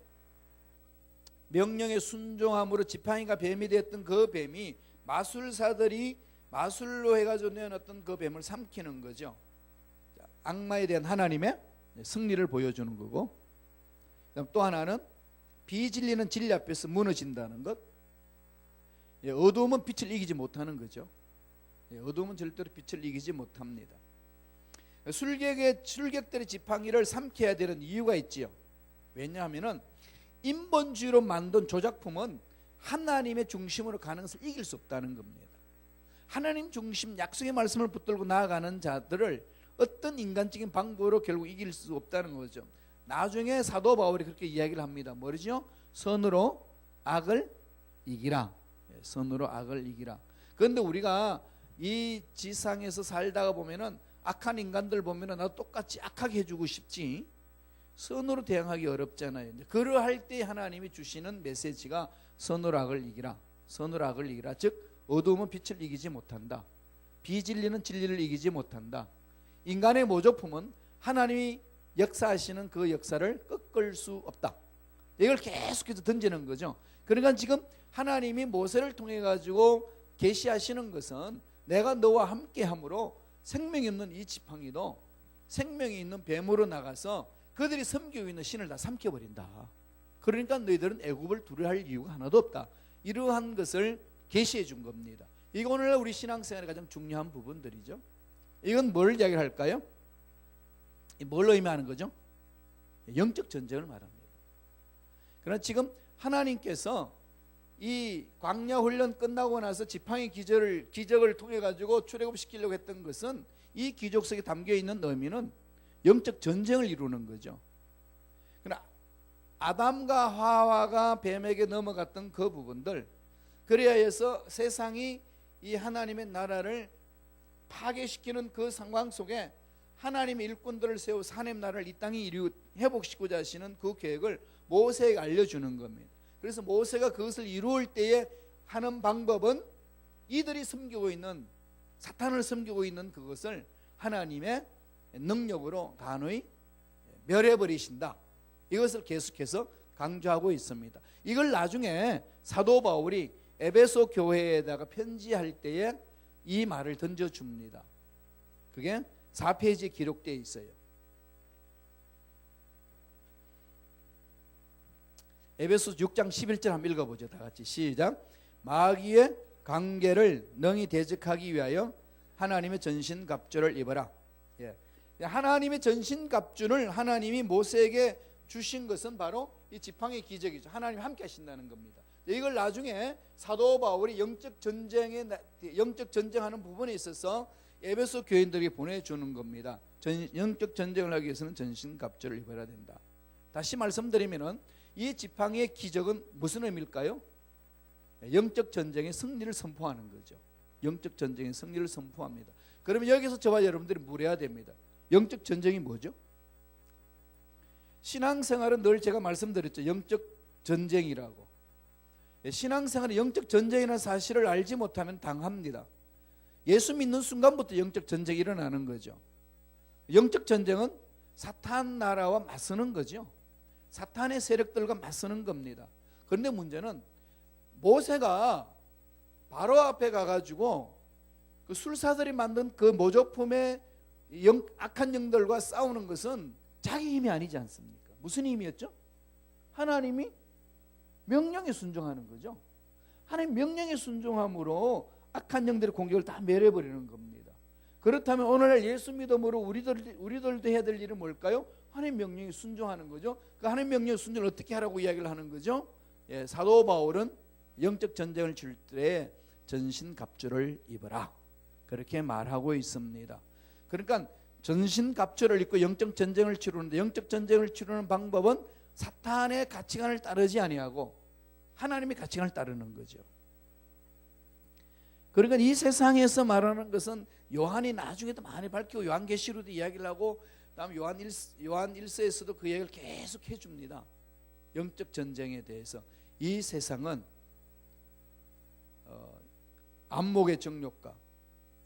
명령에 순종함으로 지팡이가 뱀이 되었던 그 뱀이 마술사들이 마술로 해가지고 내어놨던 그 뱀을 삼키는 거죠. 악마에 대한 하나님의 승리를 보여주는 거고, 그다음 또 하나는 비진리는 진리 앞에서 무너진다는 것. 어두움은 빛을 이기지 못하는 거죠. 어두움은 절대로 빛을 이기지 못합니다. 술객들의 지팡이를 삼켜야 되는 이유가 있지요. 왜냐하면 인본주의로 만든 조작품은 하나님의 중심으로 가는 것을 이길 수 없다는 겁니다. 하나님 중심 약속의 말씀을 붙들고 나아가는 자들을 어떤 인간적인 방법으로 결국 이길 수 없다는 거죠. 나중에 사도 바울이 그렇게 이야기를 합니다. 뭐죠? 선으로 악을 이기라. 선으로 악을 이기라. 그런데 우리가 이 지상에서 살다가 보면은 악한 인간들 보면은 나도 똑같이 악하게 해주고 싶지 선으로 대항하기 어렵잖아요. 그러할 때 하나님이 주시는 메시지가 선으로 악을 이기라. 선으로 악을 이기라. 즉 어두움은 빛을 이기지 못한다. 비진리는 진리를 이기지 못한다. 인간의 모조품은 하나님이 역사하시는 그 역사를 꺾을 수 없다. 이걸 계속해서 던지는 거죠. 그러니까 지금 하나님이 모세를 통해 가지고 계시하시는 것은 내가 너와 함께함으로 생명이 없는 이 지팡이도 생명이 있는 뱀으로 나가서 그들이 섬기고 있는 신을 다 삼켜버린다. 그러니까 너희들은 애굽을 두려워할 이유가 하나도 없다. 이러한 것을 계시해 준 겁니다. 이거 오늘 우리 신앙생활의 가장 중요한 부분들이죠. 이건 뭘 이야기를 할까요? 뭘로 의미하는 거죠? 영적 전쟁을 말합니다. 그러나 지금 하나님께서 이 광야 훈련 끝나고 나서 지팡이 기적을 통해 가지고 출애굽시키려고 했던 것은 이 기적 속에 담겨 있는 의미는 영적 전쟁을 이루는 거죠. 그러나 아담과 하와가 뱀에게 넘어갔던 그 부분들, 그래야 해서 세상이 이 하나님의 나라를 파괴시키는 그 상황 속에 하나님의 일꾼들을 세워서 하나님 나라를 이 땅에 회복시키고자 하시는 그 계획을 모세에게 알려주는 겁니다. 그래서 모세가 그것을 이루을 때에 하는 방법은 이들이 섬기고 있는 사탄을 섬기고 있는 그것을 하나님의 능력으로 단호히 멸해버리신다. 이것을 계속해서 강조하고 있습니다. 이걸 나중에 사도 바울이 에베소 교회에다가 편지할 때에 이 말을 던져줍니다. 그게 4페이지에 기록되어 있어요. 에베소 6장 11절 한번 읽어보죠. 다 같이 시작. 마귀의 관계를 능히 대적하기 위하여 하나님의 전신갑주를 입어라. 예. 하나님의 전신갑주를 하나님이 모세에게 주신 것은 바로 이 지팡이 기적이죠. 하나님이 함께 하신다는 겁니다. 이걸 나중에 사도 바울이 영적 전쟁하는 부분에 있어서 에베소 교인들에게 보내주는 겁니다. 영적 전쟁을 하기 위해서는 전신갑주를 입어야 된다. 다시 말씀드리면은 이 지팡이의 기적은 무슨 의미일까요? 영적 전쟁의 승리를 선포하는 거죠. 영적 전쟁의 승리를 선포합니다. 그러면 여기서 저와 여러분들이 물어야 됩니다. 영적 전쟁이 뭐죠? 신앙생활은 늘 제가 말씀드렸죠. 영적 전쟁이라고. 신앙생활은 영적 전쟁이라는 사실을 알지 못하면 당합니다. 예수 믿는 순간부터 영적 전쟁이 일어나는 거죠. 영적 전쟁은 사탄 나라와 맞서는 거죠. 사탄의 세력들과 맞서는 겁니다. 그런데 문제는 모세가 바로 앞에 가가지고 그 술사들이 만든 그 모조품의 악한 영들과 싸우는 것은 자기 힘이 아니지 않습니까? 무슨 힘이었죠? 하나님이 명령에 순종하는 거죠. 하나님 명령에 순종함으로 악한 영들의 공격을 다 멸해버리는 겁니다. 그렇다면 오늘날 예수 믿음으로 우리들도 해야 될 일은 뭘까요? 하나님 명령에 순종하는 거죠. 그 하나님 명령에 순종을 어떻게 하라고 이야기를 하는 거죠? 예, 사도 바울은 영적 전쟁을 칠 때 전신갑주를 입어라, 그렇게 말하고 있습니다. 그러니까 전신갑주를 입고 영적 전쟁을 치르는데, 영적 전쟁을 치르는 방법은 사탄의 가치관을 따르지 아니하고 하나님의 가치관을 따르는 거죠. 그러니까 이 세상에서 말하는 것은 요한이 나중에도 많이 밝히고 요한계시로도 이야기를 하고 다음 요한 1서에서도 그 얘기를 계속 해줍니다. 영적 전쟁에 대해서. 이 세상은 안목의 정욕과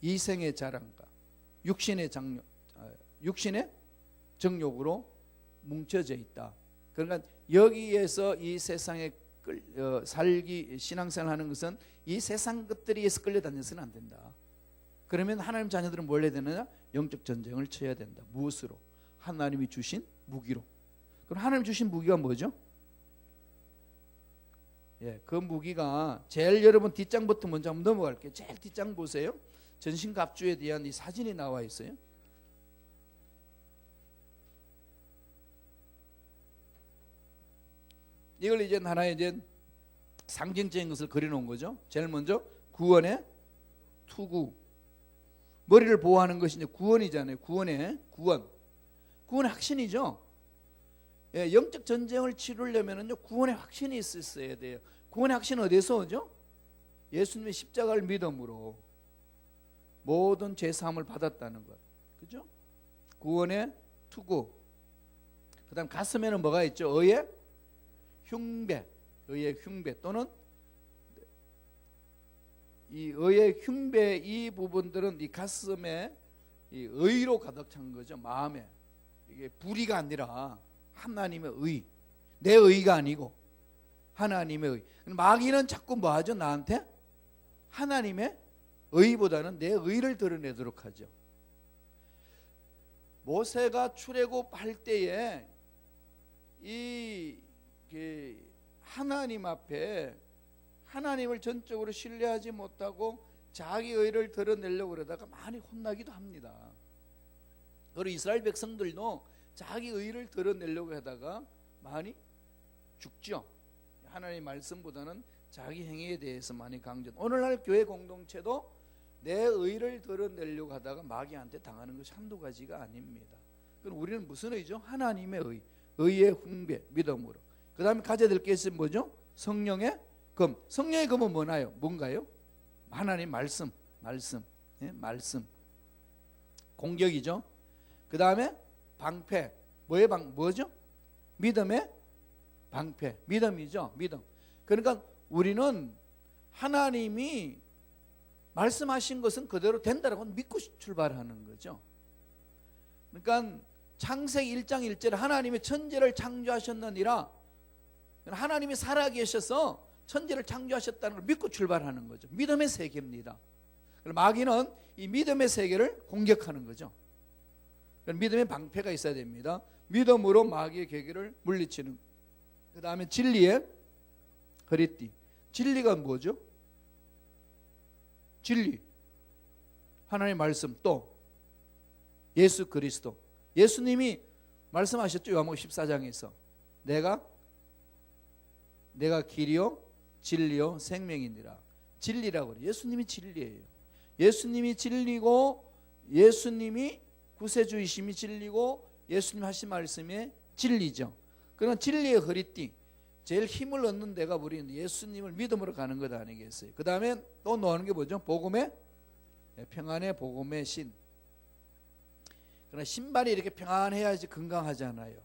이생의 자랑과 육신의 정욕으로 뭉쳐져 있다. 그러니까 여기에서 이 세상에 신앙생활 하는 것은 이 세상 것들에 의해서 끌려다녀서는 안 된다. 그러면 하나님 자녀들은 뭘 해야 되느냐? 영적 전쟁을 쳐야 된다. 무엇으로? 하나님이 주신 무기로. 그럼 하나님 주신 무기가 뭐죠? 예, 그 무기가 제일 여러분 뒷장부터 먼저 한번 넘어갈게요. 제일 뒷장 보세요. 전신갑주에 대한 이 사진이 나와 있어요. 이걸 이제 하나의 이제 상징적인 것을 그려놓은 거죠. 제일 먼저 구원의 투구. 머리를 보호하는 것이 이제 구원이잖아요. 구원의 확신이죠. 예, 영적 전쟁을 치르려면은요, 구원의 확신이 있어야 돼요. 구원의 확신은 어디서 오죠? 예수님의 십자가를 믿음으로 모든 죄 사함을 받았다는 것, 그죠? 구원의 투구. 그다음 가슴에는 뭐가 있죠? 의의 흉배 또는 이 의의 흉배, 이 부분들은 이 가슴에 이 의로 가득 찬 거죠. 마음에. 이게 불의가 아니라 하나님의 의. 내 의가 아니고 하나님의 의. 마귀는 자꾸 뭐 하죠? 나한테 하나님의 의보다는 내 의를 드러내도록 하죠. 모세가 출애굽할 때에 이 하나님 앞에 하나님을 전적으로 신뢰하지 못하고 자기 의를 드러내려고 그러다가 많이 혼나기도 합니다. 그리고 이스라엘 백성들도 자기 의를 드러내려고 하다가 많이 죽죠. 하나님의 말씀보다는 자기 행위에 대해서 많이 강조. 오늘날 교회 공동체도 내 의를 드러내려고 하다가 마귀한테 당하는 것이 한두 가지가 아닙니다. 그럼 우리는 무슨 의죠? 하나님의 의, 의의 훈배, 믿음으로. 그 다음에 가져야 될 게 있으면 뭐죠? 성령의 금. 성령의 금은 뭐나요? 뭔가요? 하나님 말씀. 예? 말씀. 공격이죠. 그 다음에 방패. 뭐죠? 믿음의 방패. 믿음이죠. 믿음. 그러니까 우리는 하나님이 말씀하신 것은 그대로 된다라고 믿고 출발하는 거죠. 그러니까 창세기 1장 1절에 하나님이 천지를 창조하셨느니라, 하나님이 살아계셔서 천지를 창조하셨다는 걸 믿고 출발하는 거죠. 믿음의 세계입니다. 마귀는 이 믿음의 세계를 공격하는 거죠. 믿음의 방패가 있어야 됩니다. 믿음으로 마귀의 계계를 물리치는. 그 다음에 진리의 허리띠. 진리가 뭐죠? 진리, 하나님의 말씀, 또 예수 그리스도. 예수님이 말씀하셨죠. 요한복음 14장에서 내가 길이요 진리요 생명이니라. 진리라고 그래요. 예수님이 진리예요. 예수님이 진리고, 예수님이 구세주이심이 진리고, 예수님 하신 말씀이 진리죠. 그런 진리의 허리띠, 제일 힘을 얻는 데가 우리는 예수님을 믿음으로 가는 것 아니겠어요? 그 다음에 또 넣는 게 뭐죠? 복음의 평안의 복음의 신. 그러나 신발이 이렇게 평안해야지 건강하잖아요.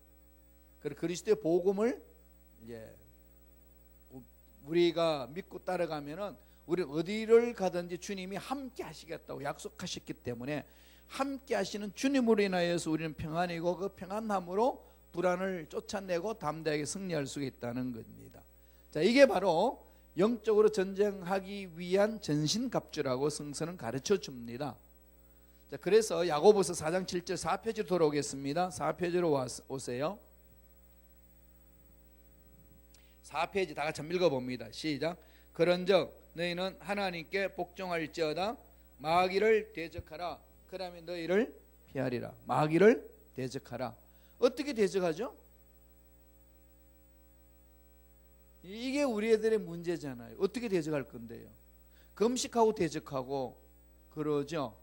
그래서 그리스도의 복음을 이제 우리가 믿고 따라가면은 우리 어디를 가든지 주님이 함께 하시겠다고 약속하셨기 때문에 함께 하시는 주님으로 인하여서 우리는 평안이고, 그 평안함으로 불안을 쫓아내고 담대하게 승리할 수 있다는 겁니다. 자, 이게 바로 영적으로 전쟁하기 위한 전신갑주라고 성서는 가르쳐 줍니다. 자, 그래서 야고보서 4장 7절 4페이지로 돌아오겠습니다. 4페이지로 오세요. 4페이지 다 같이 한번 읽어봅니다. 시작. 그런즉 너희는 하나님께 복종할지어다. 마귀를 대적하라. 그러면 너희를 피하리라. 마귀를 대적하라. 어떻게 대적하죠? 이게 우리 애들의 문제잖아요. 어떻게 대적할 건데요? 금식하고 대적하고 그러죠.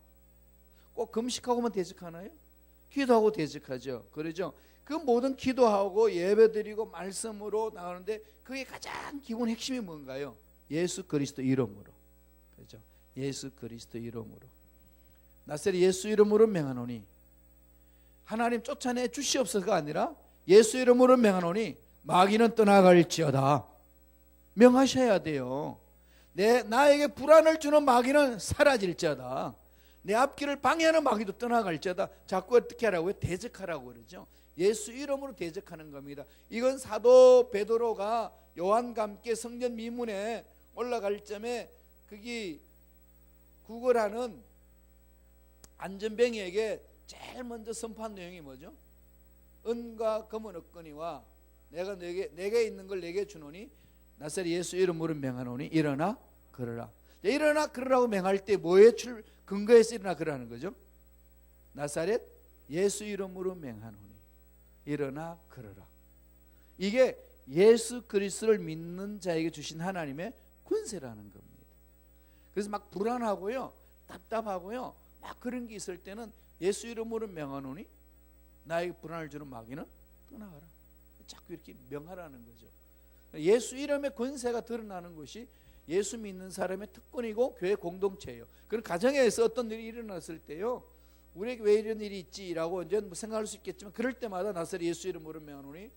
꼭 금식하고만 대적하나요? 기도하고 대적하죠. 그러죠. 그 모든 기도하고 예배드리고 말씀으로 나오는데 그게 가장 기본 핵심이 뭔가요? 예수 그리스도 이름으로. 그렇죠. 예수 그리스도 이름으로. 나사렛 예수 이름으로 명하노니, 하나님 쫓아내 주시옵소서가 아니라 예수 이름으로 명하노니 마귀는 떠나갈지어다. 명하셔야 돼요. 나에게 불안을 주는 마귀는 사라질지어다. 내 앞길을 방해하는 마귀도 떠나갈지어다. 자꾸 어떻게 하라고요? 대적하라고 그러죠. 예수 이름으로 대적하는 겁니다. 이건 사도 베드로가 요한과 함께 성전 미문에 올라갈 점에 거기 구걸하는 안전뱅이에게 제일 먼저 선포한 내용이 뭐죠? 은과 금은 없거니와 내가 내게 있는 걸 내게 주노니 나사렛 예수 이름으로 명하노니 일어나 걸으라. 일어나 걸으라고 명할 때 뭐에 근거해서 일어나 걸으라는 거죠? 나사렛 예수 이름으로 명하노니 일어나 걸으라. 이게 예수 그리스도를 믿는 자에게 주신 하나님의 권세라는 겁니다. 그래서 막 불안하고요, 답답하고요, 막 그런 게 있을 때는 예수 이름으로 명하노니 나에게 불안을 주는 마귀는 떠나가라. 자꾸 이렇게 명하라는 거죠. 예수 이름의 권세가 드러나는 것이 예수 믿는 사람의 특권이고 교회 공동체예요. 그런 가정에서 어떤 일이 일어났을 때요, 우리에게 왜 이런 일이 있지라고 이제 생각할 수 있겠지만, 그럴 때마다 나사렛 예수 이름으로 명하노니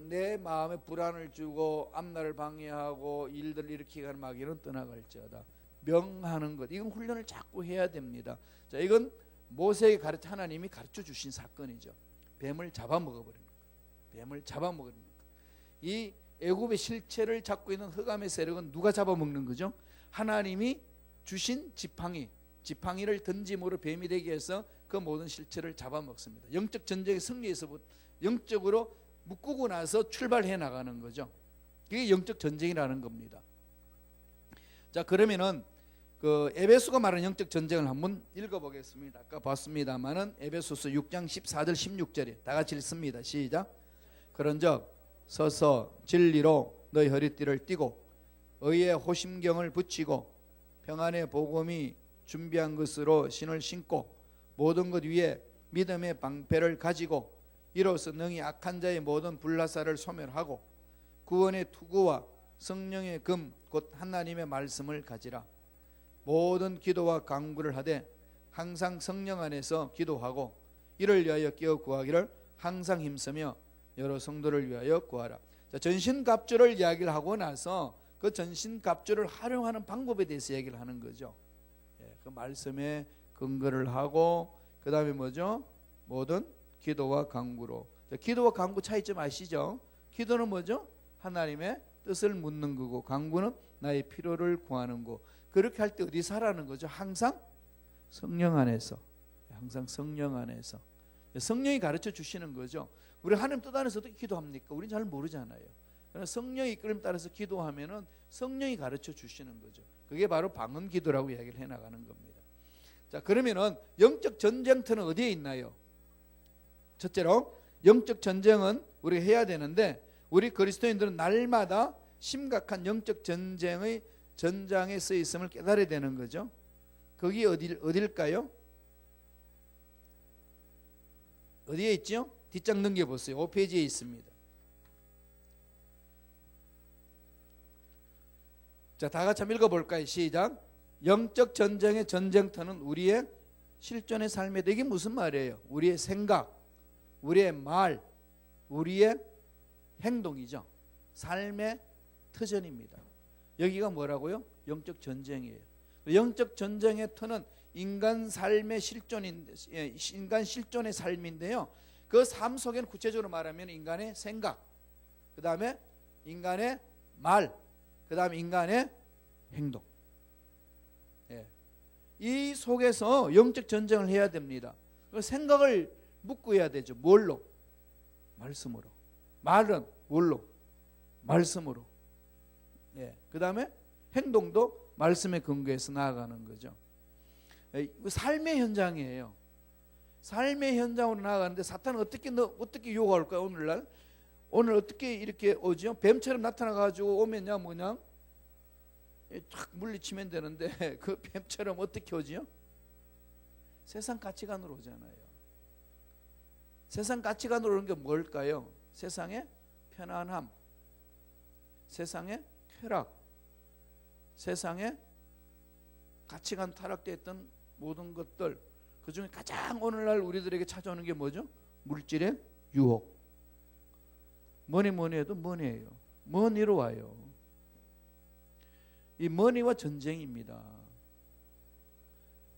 내 마음에 불안을 주고 앞날을 방해하고 일들을 일으키게 하는 마귀는 떠나갈지어다. 명하는 것, 이건 훈련을 자꾸 해야 됩니다. 자, 이건 모세에게 하나님이 가르쳐 주신 사건이죠. 뱀을 잡아먹어버리는 것. 뱀을 잡아먹는 것. 이 애굽의 실체를 잡고 있는 흑암의 세력은 누가 잡아먹는 거죠? 하나님이 주신 지팡이를 던짐으로 뱀이 되게 해서 그 모든 실체를 잡아먹습니다. 영적 전쟁의 승리에서 영적으로 묶고 나서 출발해 나가는 거죠. 그게 영적 전쟁이라는 겁니다. 자, 그러면은 그 에베소가 말하는 영적 전쟁을 한번 읽어보겠습니다. 아까 봤습니다만은 에베소서 6장 14절 16절에 다 같이 읽습니다. 시작. 그런즉 서서 진리로 너희 허리띠를 띠고 의의 호심경을 붙이고 평안의 복음이 준비한 것으로 신을 신고 모든 것 위에 믿음의 방패를 가지고 이로써 능히 악한 자의 모든 불나사를 소멸하고 구원의 투구와 성령의 금 곧 하나님의 말씀을 가지라. 모든 기도와 간구를 하되 항상 성령 안에서 기도하고 이를 위하여 끼어 구하기를 항상 힘쓰며 여러 성도를 위하여 구하라. 자, 전신갑주를 이야기를 하고 나서 그 전신갑주를 활용하는 방법에 대해서 얘기를 하는 거죠. 그 말씀에 근거를 하고 그 다음에 뭐죠? 모든 기도와 간구로. 자, 기도와 간구 차이점 아시죠? 기도는 뭐죠? 하나님의 뜻을 묻는 거고 간구는 나의 필요를 구하는 거. 그렇게 할 때 어디서 하라는 거죠? 항상 성령 안에서. 항상 성령 안에서. 성령이 가르쳐 주시는 거죠. 우리 하나님 뜻 안에서 어떻게 기도합니까? 우리는 잘 모르잖아요. 그러나 성령의 이끌림 따라서 기도하면은 성령이 가르쳐 주시는 거죠. 그게 바로 방언 기도라고 이야기를 해 나가는 겁니다. 자, 그러면은 영적 전쟁터는 어디에 있나요? 첫째로 영적 전쟁은 우리가 해야 되는데 우리 그리스도인들은 날마다 심각한 영적 전쟁의 전장에 서 있음을 깨달아야 되는 거죠. 거기 어딜까요? 어디에 있죠? 뒷장 넘겨보세요. 5페이지에 있습니다. 자, 다 같이 한번 읽어볼까요? 시작. 영적 전쟁의 전쟁터는 우리의 실존의 삶에 이게 무슨 말이에요? 우리의 생각, 우리의 말, 우리의 행동이죠. 삶의 터전입니다. 여기가 뭐라고요? 영적 전쟁이에요. 영적 전쟁의 터는 인간 삶의 인간 실존의 삶인데요. 그 삶 속에는 구체적으로 말하면 인간의 생각, 그 다음에 인간의 말, 그 다음에 인간의 행동. 이 속에서 영적 전쟁을 해야 됩니다. 생각을 묻고 해야 되죠. 뭘로? 말씀으로. 말은 뭘로? 말씀으로. 그 다음에 행동도 말씀에 근거해서 나아가는 거죠. 삶의 현장이에요. 삶의 현장으로 나아가는데 사탄은 어떻게 유혹할까요? 오늘날 오늘 어떻게 이렇게 오죠? 뱀처럼 나타나가지고 오면야 뭐냐? 탁 물리치면 되는데 그 뱀처럼 어떻게 오지요? 세상 가치관으로 오잖아요. 세상 가치관으로 오는 게 뭘까요? 세상의 편안함, 세상의 쾌락, 세상의 가치관 타락되었던 모든 것들, 그 중에 가장 오늘날 우리들에게 찾아오는 게 뭐죠? 물질의 유혹. 뭐니 해도 머니예요. 머니로 와요. 이 머니와 전쟁입니다.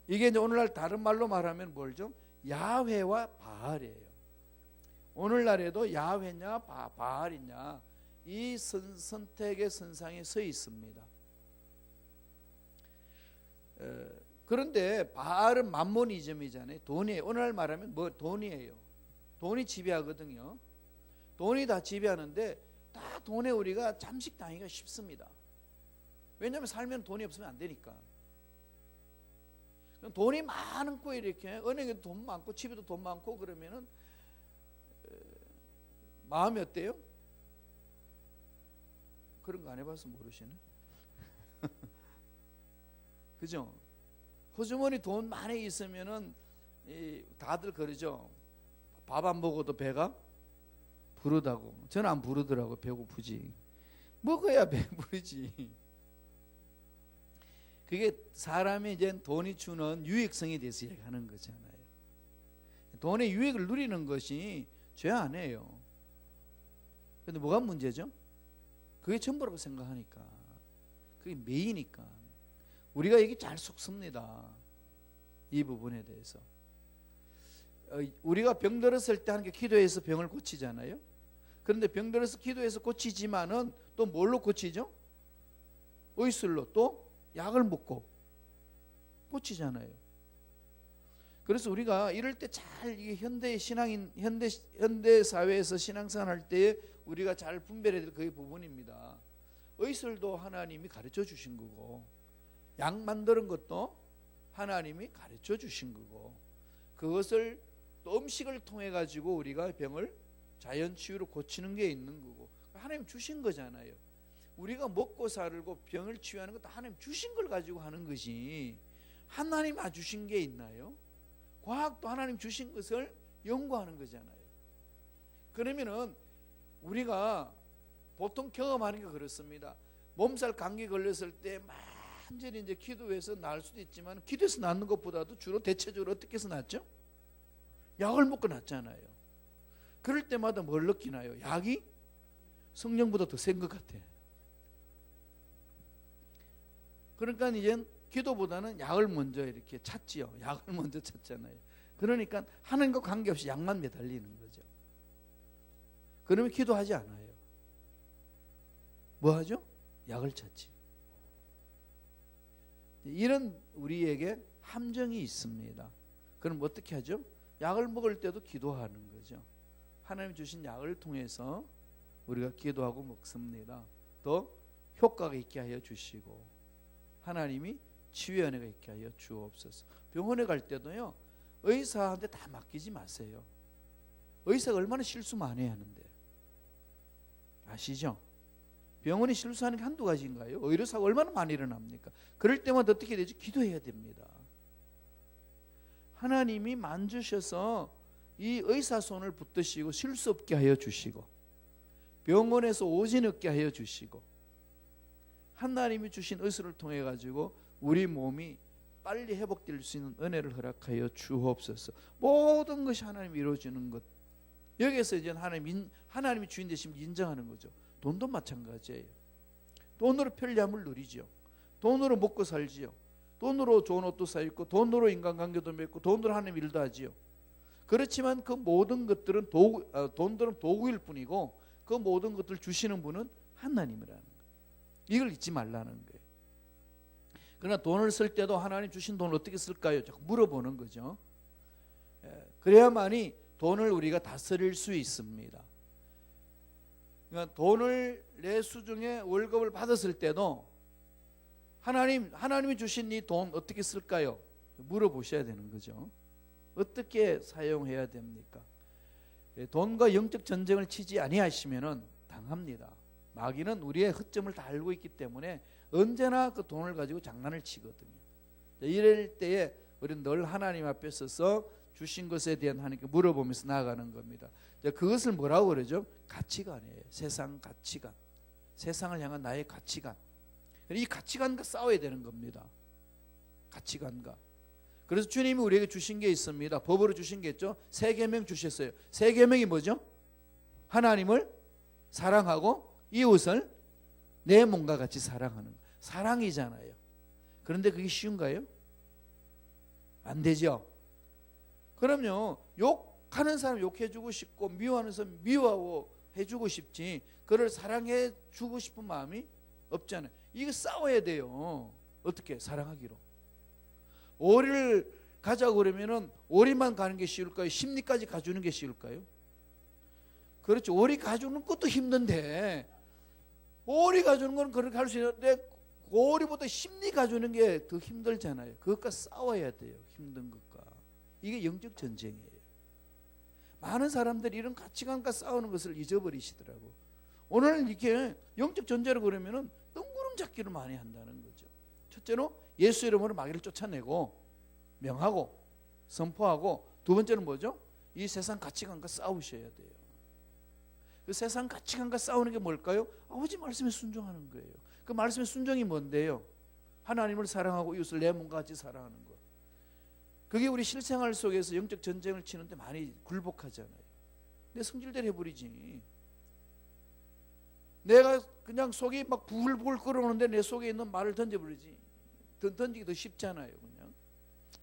이게 이제 오늘날 다른 말로 말하면 뭘죠? 야훼와 바알이에요. 오늘날에도 야훼냐 바알이냐 이 선택의 선상에 서 있습니다. 그런데 바알은 만모니즘이잖아요. 돈이에요. 오늘날 말하면 뭐 돈이에요. 돈이 지배하거든요. 돈이 다 지배하는데 다 돈에 우리가 잠식당하기가 쉽습니다. 왜냐하면 살면 돈이 없으면 안 되니까. 돈이 많고 이렇게 은행에도 돈 많고 집에도 돈 많고 그러면은 마음이 어때요? 그런 거 안 해봐서 모르시네. 그죠? 호주머니 돈 많이 있으면은 다들 그러죠. 밥 안 먹어도 배가 부르다고. 저는 안 부르더라고. 배고프지. 먹어야 배부르지. 그게 사람이 이제 돈이 주는 유익성에 대해서 얘기하는 거잖아요. 돈의 유익을 누리는 것이 죄 아니에요. 그런데 뭐가 문제죠? 그게 전부라고 생각하니까. 그게 메이니까. 우리가 이게 잘 속습니다. 이 부분에 대해서. 우리가 병 들었을 때 하는 게 기도해서 병을 고치잖아요. 그런데 병들어서 기도해서 고치지만은 또 뭘로 고치죠? 의술로 또 약을 먹고 고치잖아요. 그래서 우리가 이럴 때 잘 이게 현대 신앙인 현대 사회에서 신앙생활 할 때에 우리가 잘 분별해야 될 그 부분입니다. 의술도 하나님이 가르쳐 주신 거고, 약 만드는 것도 하나님이 가르쳐 주신 거고, 그것을 또 음식을 통해 가지고 우리가 병을 자연 치유로 고치는 게 있는 거고, 하나님 주신 거잖아요. 우리가 먹고 살고 병을 치유하는 것도 하나님 주신 걸 가지고 하는 것이, 하나님 안 주신 게 있나요? 과학도 하나님 주신 것을 연구하는 거잖아요. 그러면은 우리가 보통 경험하는 게 그렇습니다. 몸살 감기 걸렸을 때 완전히 이제 기도해서 나을 수도 있지만, 기도해서 낫는 것보다도 주로 대체적으로 어떻게 해서 낫죠? 약을 먹고 낫잖아요. 그럴 때마다 뭘 느끼나요? 약이 성령보다 더 센 것 같아. 그러니까 이제 기도보다는 약을 먼저 이렇게 찾지요. 약을 먼저 찾잖아요. 그러니까 하나님과 관계없이 약만 매달리는 거죠. 그러면 기도하지 않아요. 뭐 하죠? 약을 찾지. 이런 우리에게 함정이 있습니다. 그럼 어떻게 하죠? 약을 먹을 때도 기도하는 거죠. 하나님 주신 약을 통해서 우리가 기도하고 먹습니다. 또 효과가 있게 하여 주시고, 하나님이 치유의 은혜가 있게 하여 주옵소서. 병원에 갈 때도요, 의사한테 다 맡기지 마세요. 의사가 얼마나 실수 많이 하는데 아시죠? 병원이 실수하는 게 한두 가지인가요? 의료사가 얼마나 많이 일어납니까? 그럴 때마다 어떻게 되죠? 기도해야 됩니다. 하나님이 만주셔서 이 의사 손을 붙드시고 실수 없게 하여 주시고, 병원에서 오진 없게 하여 주시고, 하나님이 주신 의술을 통해 가지고 우리 몸이 빨리 회복될 수 있는 은혜를 허락하여 주옵소서. 모든 것이 하나님이 이루어지는 것, 여기에서 이제 하나님이 주인 되심을 인정하는 거죠. 돈도 마찬가지예요. 돈으로 편리함을 누리죠. 돈으로 먹고 살지요. 돈으로 좋은 옷도 사 입고, 돈으로 인간관계도 맺고, 돈으로 하나님 일도 하지요. 그렇지만 그 모든 것들은 돈들은 도구일 뿐이고, 그 모든 것들을 주시는 분은 하나님이라는 거예요. 이걸 잊지 말라는 거예요. 그러나 돈을 쓸 때도 하나님 주신 돈을 어떻게 쓸까요? 자꾸 물어보는 거죠. 그래야만이 돈을 우리가 다스릴 수 있습니다. 그러니까 돈을 내 수중에 월급을 받았을 때도 하나님이 주신 이 돈 어떻게 쓸까요? 물어보셔야 되는 거죠. 어떻게 사용해야 됩니까? 돈과 영적 전쟁을 치지 아니하시면은 당합니다. 마귀는 우리의 허점을 다 알고 있기 때문에 언제나 그 돈을 가지고 장난을 치거든요. 이럴 때에 우리는 늘 하나님 앞에 서서 주신 것에 대한 하나님께 물어보면서 나아가는 겁니다. 그것을 뭐라고 그러죠? 가치관이에요. 세상 가치관, 세상을 향한 나의 가치관. 이 가치관과 싸워야 되는 겁니다. 가치관과. 그래서 주님이 우리에게 주신 게 있습니다. 법으로 주신 게 있죠. 세 계명 주셨어요. 세 계명이 뭐죠? 하나님을 사랑하고 이웃을 내 몸과 같이 사랑하는, 사랑이잖아요. 그런데 그게 쉬운가요? 안 되죠. 그럼요, 욕하는 사람 욕해주고 싶고, 미워하는 사람 미워하고 해주고 싶지, 그를 사랑해주고 싶은 마음이 없잖아요. 이거 싸워야 돼요. 어떻게? 사랑하기로. 오리를 가자고 그러면은 오리만 가는 게 쉬울까요? 심리까지 가주는 게 쉬울까요? 그렇죠. 오리 가주는 것도 힘든데, 오리 가주는 건 그렇게 할 수 있는데, 오리보다 심리 가주는 게 더 힘들잖아요. 그것과 싸워야 돼요. 힘든 것과. 이게 영적 전쟁이에요. 많은 사람들이 이런 가치관과 싸우는 것을 잊어버리시더라고. 오늘 이렇게 영적 전쟁을 그러면은 뜬구름 잡기를 많이 한다는 거죠. 첫째로 예수 이름으로 마귀를 쫓아내고 명하고 선포하고, 두 번째는 뭐죠? 이 세상 가치관과 싸우셔야 돼요. 그 세상 가치관과 싸우는 게 뭘까요? 아버지 말씀에 순종하는 거예요. 그 말씀의 순종이 뭔데요? 하나님을 사랑하고 이웃을 내 몸과 같이 사랑하는 것. 그게 우리 실생활 속에서 영적 전쟁을 치는데 많이 굴복하잖아요. 내 성질대로 해버리지. 내가 그냥 속이 막 부글부글 끓어오는데 내 속에 있는 말을 던져버리지. 던지기 더 쉽잖아요. 그냥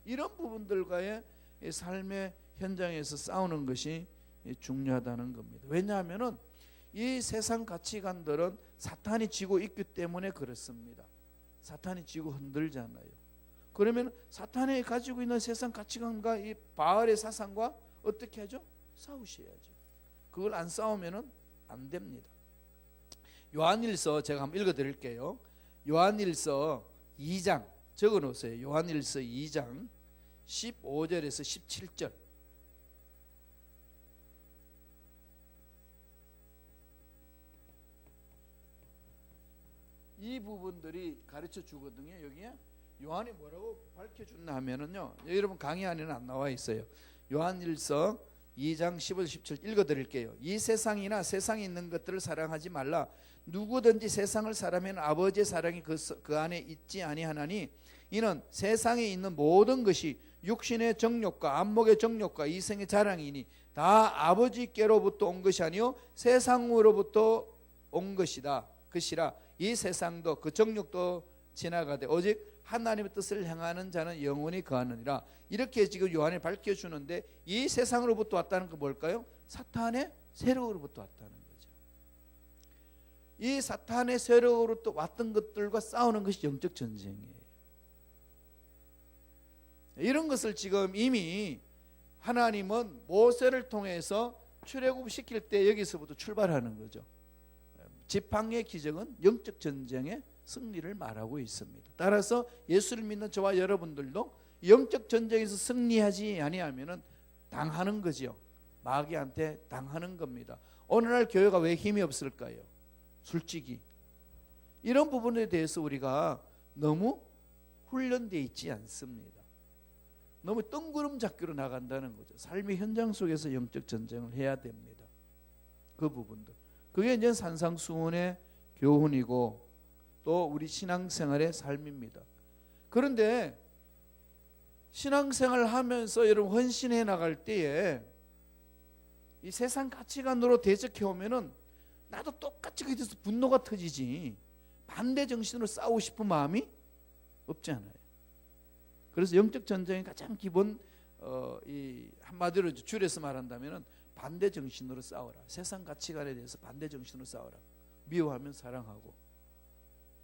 이런 부분들과의 삶의 현장에서 싸우는 것이 중요하다는 겁니다. 왜냐하면은 이 세상 가치관들은 사탄이 쥐고 있기 때문에 그렇습니다. 사탄이 쥐고 흔들잖아요. 그러면 사탄이 가지고 있는 세상 가치관과 이 바알의 사상과 어떻게 하죠? 싸우셔야죠. 그걸 안 싸우면은 안 됩니다. 요한일서 제가 한번 읽어드릴게요. 요한일서 2장 적어놓으세요. 요한일서 2장 15절에서 17절. 이 부분들이 가르쳐 주거든요. 여기에 요한이 뭐라고 밝혀준다 하면은요, 여러분 강의 안에는 안 나와 있어요. 요한일서 2장 15절 17절 읽어드릴게요. 이 세상이나 세상에 있는 것들을 사랑하지 말라. 누구든지 세상을 사랑하면 아버지의 사랑이 그 안에 있지 아니하나니 이는 세상에 있는 모든 것이 육신의 정욕과 안목의 정욕과 이생의 자랑이니 다 아버지께로부터 온 것이 아니요 세상으로부터 온 것이다. 것이라. 이 세상도 그 정욕도 지나가되 오직 하나님의 뜻을 행하는 자는 영원히 거하느니라. 이렇게 지금 요한이 밝혀주는데 이 세상으로부터 왔다는 건 뭘까요? 사탄의 세력으로부터 왔다는 거죠. 이 사탄의 세력으로부터 왔던 것들과 싸우는 것이 영적 전쟁이에요. 이런 것을 지금 이미 하나님은 모세를 통해서 출애굽시킬 때 여기서부터 출발하는 거죠. 지팡이의 기적은 영적 전쟁의 승리를 말하고 있습니다. 따라서 예수를 믿는 저와 여러분들도 영적 전쟁에서 승리하지 아니하면은 당하는 거죠. 마귀한테 당하는 겁니다. 오늘날 교회가 왜 힘이 없을까요? 솔직히 이런 부분에 대해서 우리가 너무 훈련되어 있지 않습니다. 너무 뜬구름 잡기로 나간다는 거죠. 삶의 현장 속에서 영적 전쟁을 해야 됩니다. 그 부분들. 그게 이제 산상수훈의 교훈이고 또 우리 신앙생활의 삶입니다. 그런데 신앙생활을 하면서 여러분 헌신해 나갈 때에 이 세상 가치관으로 대적해 오면은 나도 똑같이 그에 대해서 분노가 터지지 반대 정신으로 싸우고 싶은 마음이 없잖아요. 그래서 영적 전쟁의 가장 기본 이 한마디로 줄여서 말한다면은 반대 정신으로 싸워라. 세상 가치관에 대해서 반대 정신으로 싸워라. 미워하면 사랑하고,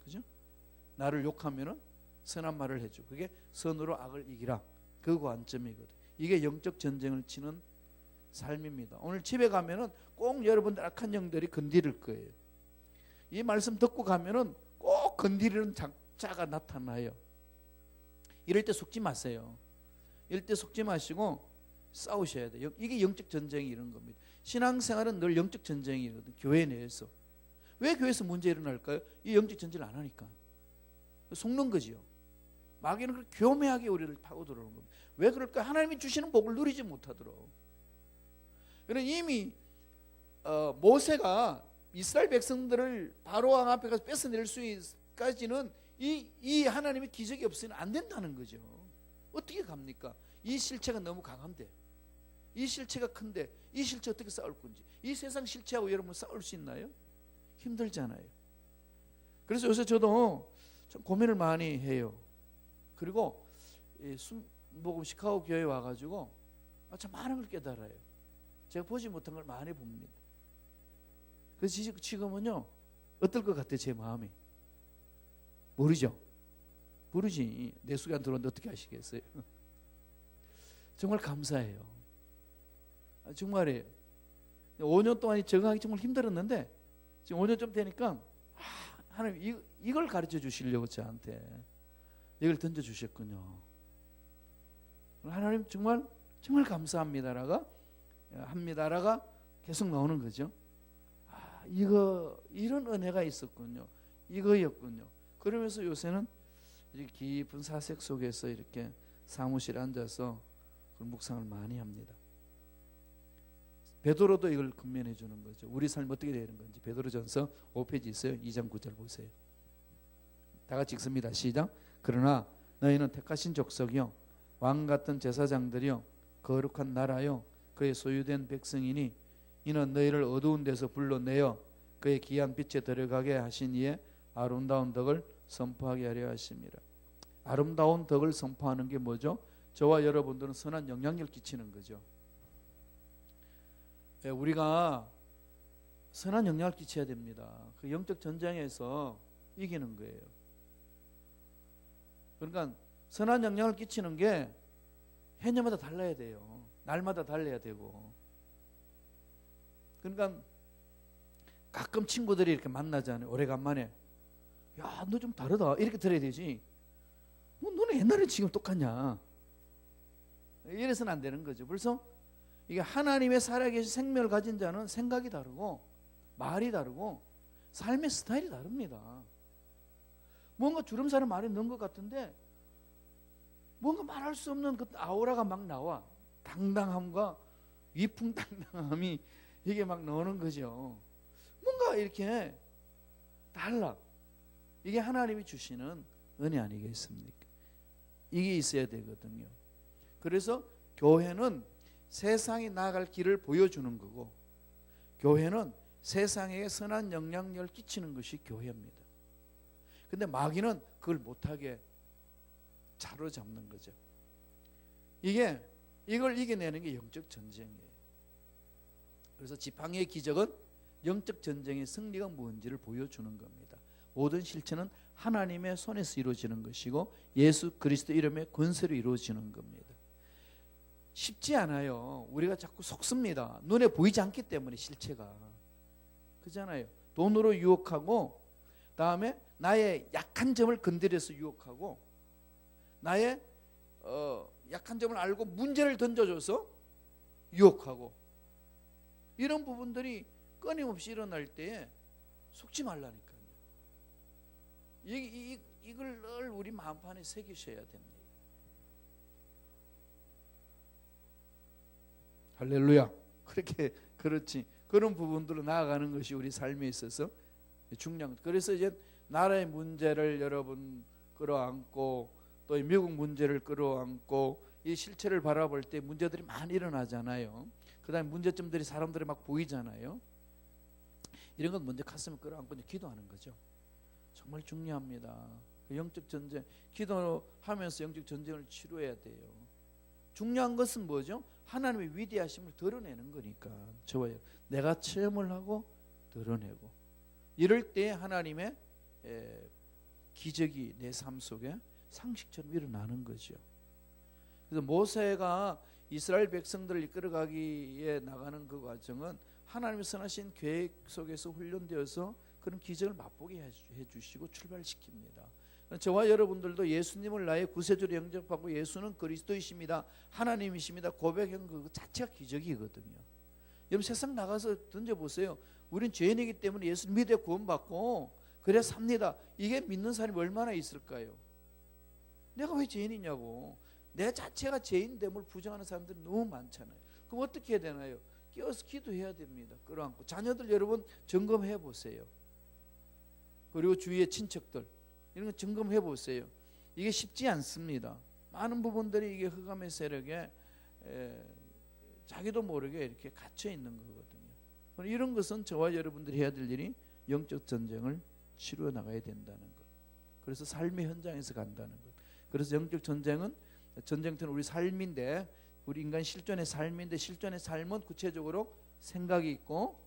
그죠? 나를 욕하면은 선한 말을 해줘. 그게 선으로 악을 이기라. 그 관점이거든. 이게 영적 전쟁을 치는 삶입니다. 오늘 집에 가면은 꼭 여러분들 악한 영들이 건드릴 거예요. 이 말씀 듣고 가면은 꼭 건드리는 자가 나타나요. 이럴 때 속지 마세요. 이럴 때 속지 마시고 싸우셔야 돼요. 이게 영적 전쟁이 이런 겁니다. 신앙생활은 늘 영적 전쟁이거든. 교회 내에서. 왜 교회에서 문제 일어날까요? 이 영적 전쟁을 안 하니까. 속는 거지요. 마귀는 그렇게 교묘하게 우리를 타고 들어오는 겁니다. 왜 그럴까요? 하나님이 주시는 복을 누리지 못하도록. 그러나 이미 모세가 이스라엘 백성들을 바로왕 앞에 가서 뺏어낼 수까지는 이 하나님의 기적이 없으면 안 된다는 거죠. 어떻게 갑니까? 이 실체가 너무 강한데, 이 실체가 큰데 이 실체 어떻게 싸울 건지. 이 세상 실체하고 여러분 싸울 수 있나요? 힘들잖아요. 그래서 요새 저도 좀 고민을 많이 해요. 그리고 순복음 시카고 교회에 와가지고 참 많은 걸 깨달아요. 제가 보지 못한 걸 많이 봅니다. 그래서 지금은요 어떨 것 같아요? 제 마음이 모르죠. 모르지. 내 속에 안 들어오는데 어떻게 아시겠어요? 정말 감사해요. 정말이에요. 5년 동안 적응하기 정말 힘들었는데 지금 5년 좀 되니까 하나님 이걸 가르쳐 주시려고 저한테 이걸 던져 주셨군요. 하나님 정말 감사합니다라가 계속 나오는 거죠. 이런 은혜가 있었군요. 이거였군요. 그러면서 요새는 이렇게 깊은 사색 속에서 이렇게 사무실에 앉아서 묵상을 많이 합니다. 베드로도 이걸 근면해 주는 거죠. 우리 삶이 어떻게 되는 건지. 베드로전서 5페이지 있어요. 2장 9절 보세요. 다 같이 읽습니다. 시작. 그러나 너희는 택하신 족속이요 왕 같은 제사장들이요 거룩한 나라요 그의 소유된 백성이니 이는 너희를 어두운 데서 불러내어 그의 귀한 빛에 들어가게 하신 이의 아름다운 덕을 선포하게 하려 하심이라. 아름다운 덕을 선포하는 게 뭐죠? 저와 여러분들은 선한 영향력을 끼치는 거죠. 우리가 선한 영향을 끼쳐야 됩니다. 그 영적 전쟁에서 이기는 거예요. 그러니까 선한 영향을 끼치는 게 해년마다 달라야 돼요. 날마다 달라야 되고. 그러니까 가끔 친구들이 이렇게 만나잖아요. 오래간만에. 야, 너 좀 다르다. 이렇게 들어야 되지. 뭐 너는 옛날에 지금 똑같냐. 이래서는 안 되는 거죠. 그래서 이게 하나님의 살아계신 생명을 가진 자는 생각이 다르고 말이 다르고 삶의 스타일이 다릅니다. 뭔가 주름살을 말에 넣은 것 같은데 뭔가 말할 수 없는 그 아우라가 막 나와. 당당함과 위풍당당함이 이게 막 나오는 거죠. 뭔가 이렇게 달라. 이게 하나님이 주시는 은혜 아니겠습니까? 이게 있어야 되거든요. 그래서 교회는 세상이 나아갈 길을 보여주는 거고, 교회는 세상에 선한 영향력을 끼치는 것이 교회입니다. 근데 마귀는 그걸 못하게 사로잡는 거죠. 이걸 이겨내는 게 영적 전쟁이에요. 그래서 지팡이의 기적은 영적 전쟁의 승리가 뭔지를 보여주는 겁니다. 모든 실체는 하나님의 손에서 이루어지는 것이고 예수 그리스도 이름의 권세로 이루어지는 겁니다. 쉽지 않아요. 우리가 자꾸 속습니다. 눈에 보이지 않기 때문에 실체가. 그렇잖아요. 돈으로 유혹하고, 다음에 나의 약한 점을 건드려서 유혹하고, 나의 약한 점을 알고 문제를 던져줘서 유혹하고, 이런 부분들이 끊임없이 일어날 때에 속지 말라니까요. 이걸 늘 우리 마음판에 새기셔야 됩니다. 할렐루야. 그렇지. 그런 부분들로 나아가는 것이 우리 삶에 있어서 중요한. 그래서 이제 나라의 문제를 여러분 끌어안고, 또 미국 문제를 끌어안고, 이 실체를 바라볼 때 문제들이 많이 일어나잖아요. 그다음에 문제점들이 사람들이 막 보이잖아요. 이런 건 먼저 가슴을 끌어안고 기도하는 거죠. 정말 중요합니다. 그 영적 전쟁, 기도하면서 영적 전쟁을 치료해야 돼요. 중요한 것은 뭐죠? 하나님의 위대하심을 드러내는 거니까. 저와요. 내가 체험을 하고 드러내고, 이럴 때 하나님의 기적이 내 삶 속에 상식처럼 일어나는 거죠. 그래서 모세가 이스라엘 백성들을 이끌어가기에 나가는 그 과정은 하나님의 선하신 계획 속에서 훈련되어서 그런 기적을 맛보게 해주시고 출발시킵니다. 저와 여러분들도 예수님을 나의 구세주로 영접하고 예수는 그리스도이십니다, 하나님이십니다 고백한 그 자체가 기적이거든요. 여러분 세상 나가서 던져보세요. 우린 죄인이기 때문에 예수 믿어 구원받고 그래 삽니다. 이게 믿는 사람이 얼마나 있을까요? 내가 왜 죄인이냐고. 내 자체가 죄인됨을 부정하는 사람들이 너무 많잖아요. 그럼 어떻게 해야 되나요? 끼어서 기도해야 됩니다. 끌어안고. 자녀들 여러분 점검해 보세요. 그리고 주위의 친척들 이런 거 점검해 보세요. 이게 쉽지 않습니다. 많은 부분들이 이게 흑암의 세력에 자기도 모르게 이렇게 갇혀 있는 거거든요. 이런 것은 저와 여러분들이 해야 될 일이 영적 전쟁을 치루어 나가야 된다는 것. 그래서 삶의 현장에서 간다는 것. 그래서 영적 전쟁은 전쟁터는 우리 삶인데, 우리 인간 실존의 삶인데, 실존의 삶은 구체적으로 생각이 있고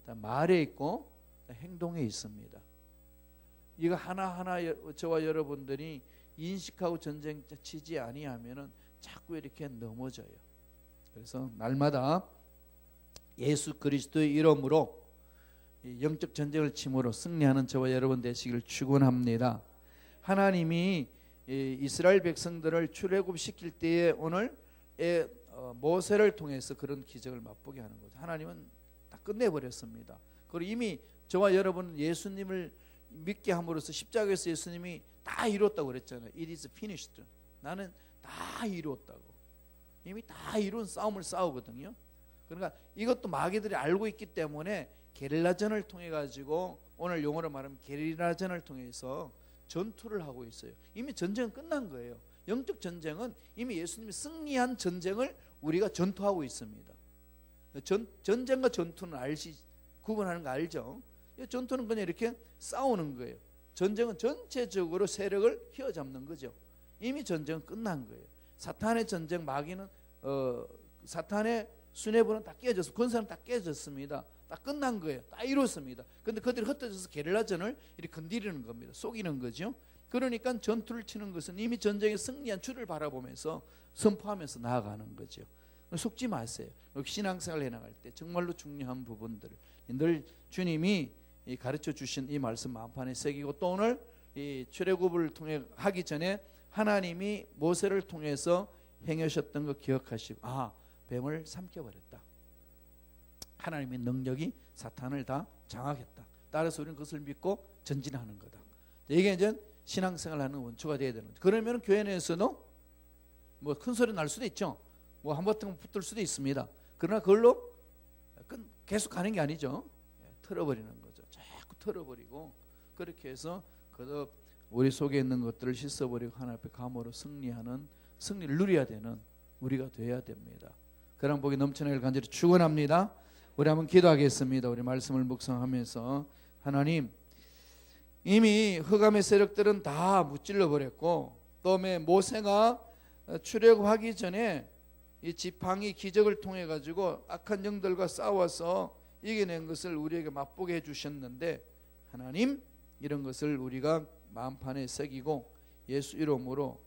말에 있고 행동에 있습니다. 이거 하나하나 저와 여러분들이 인식하고 전쟁 치지 아니하면은 자꾸 이렇게 넘어져요. 그래서 날마다 예수 그리스도의 이름으로 영적 전쟁을 침으로 승리하는 저와 여러분 되시기를 축원합니다. 하나님이 이스라엘 백성들을 출애굽시킬 때에 오늘 모세를 통해서 그런 기적을 맛보게 하는 거죠. 하나님은 다 끝내버렸습니다. 그리고 이미 저와 여러분은 예수님을 믿게 함으로써 십자가에서 예수님이 다 이뤘다고 그랬잖아요. It is finished. 나는 다 이뤘다고. 이미 다 이룬 싸움을 싸우거든요. 그러니까 이것도 마귀들이 알고 있기 때문에 게릴라전을 통해 가지고, 오늘 용어로 말하면 게릴라전을 통해서 전투를 하고 있어요. 이미 전쟁은 끝난 거예요. 영적 전쟁은 이미 예수님이 승리한 전쟁을 우리가 전투하고 있습니다. 전쟁과 전투는 구분하는 거 알죠? 전투는 그냥 이렇게 싸우는 거예요. 전쟁은 전체적으로 세력을 휘어잡는 거죠. 이미 전쟁은 끝난 거예요. 사탄의 전쟁, 마귀는 사탄의 수뇌부는 다 깨졌어. 권세는 다 깨졌습니다. 딱 끝난 거예요. 다 이뤘습니다. 근데 그들이 흩어져서 게릴라전을 이렇게 건드리는 겁니다. 속이는 거죠. 그러니까 전투를 치는 것은 이미 전쟁에 승리한 주를 바라보면서 선포하면서 나아가는 거죠. 속지 마세요. 신앙생활 해나갈 때 정말로 중요한 부분들을 늘 주님이 가르쳐 주신 이 말씀 마음판에 새기고, 또 오늘 이 출애굽을 통해 하기 전에 하나님이 모세를 통해서 행하셨던 거 기억하시고, 뱀을 삼켜버렸다. 하나님의 능력이 사탄을 다 장악했다. 따라서 우리는 그것을 믿고 전진하는 거다. 이게 이제 신앙생활하는 원초가 되어야 되는 거죠. 그러면 교회 내에서도 뭐 큰 소리 날 수도 있죠. 뭐 한바탕 붙을 수도 있습니다. 그러나 그걸로 계속 가는 게 아니죠. 털어버리는 거죠. 자꾸 털어버리고, 그렇게 해서 거듭 우리 속에 있는 것들을 씻어버리고 하나님 앞에 감으로 승리를 누려야 되는 우리가 되어야 됩니다. 그런 복이 넘쳐나길 간절히 축원합니다. 우리 한번 기도하겠습니다. 우리 말씀을 묵상하면서, 하나님, 이미 흑암의 세력들은 다 무찔러 버렸고, 또 모세가 출애굽하기 전에 이 지팡이 기적을 통해 가지고 악한 영들과 싸워서 이겨낸 것을 우리에게 맛보게 해주셨는데, 하나님, 이런 것을 우리가 마음판에 새기고 예수 이름으로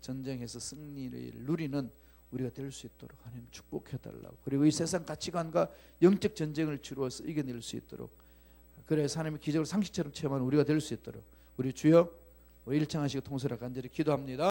전쟁에서 승리를 누리는 우리가 될 수 있도록 하나님 축복해달라고, 그리고 이 세상 가치관과 영적 전쟁을 치루어서 이겨낼 수 있도록, 그래서 하나님의 기적을 상식처럼 체험하는 우리가 될 수 있도록 우리 주여, 우리 일창하시고 통솔하 간절히 기도합니다.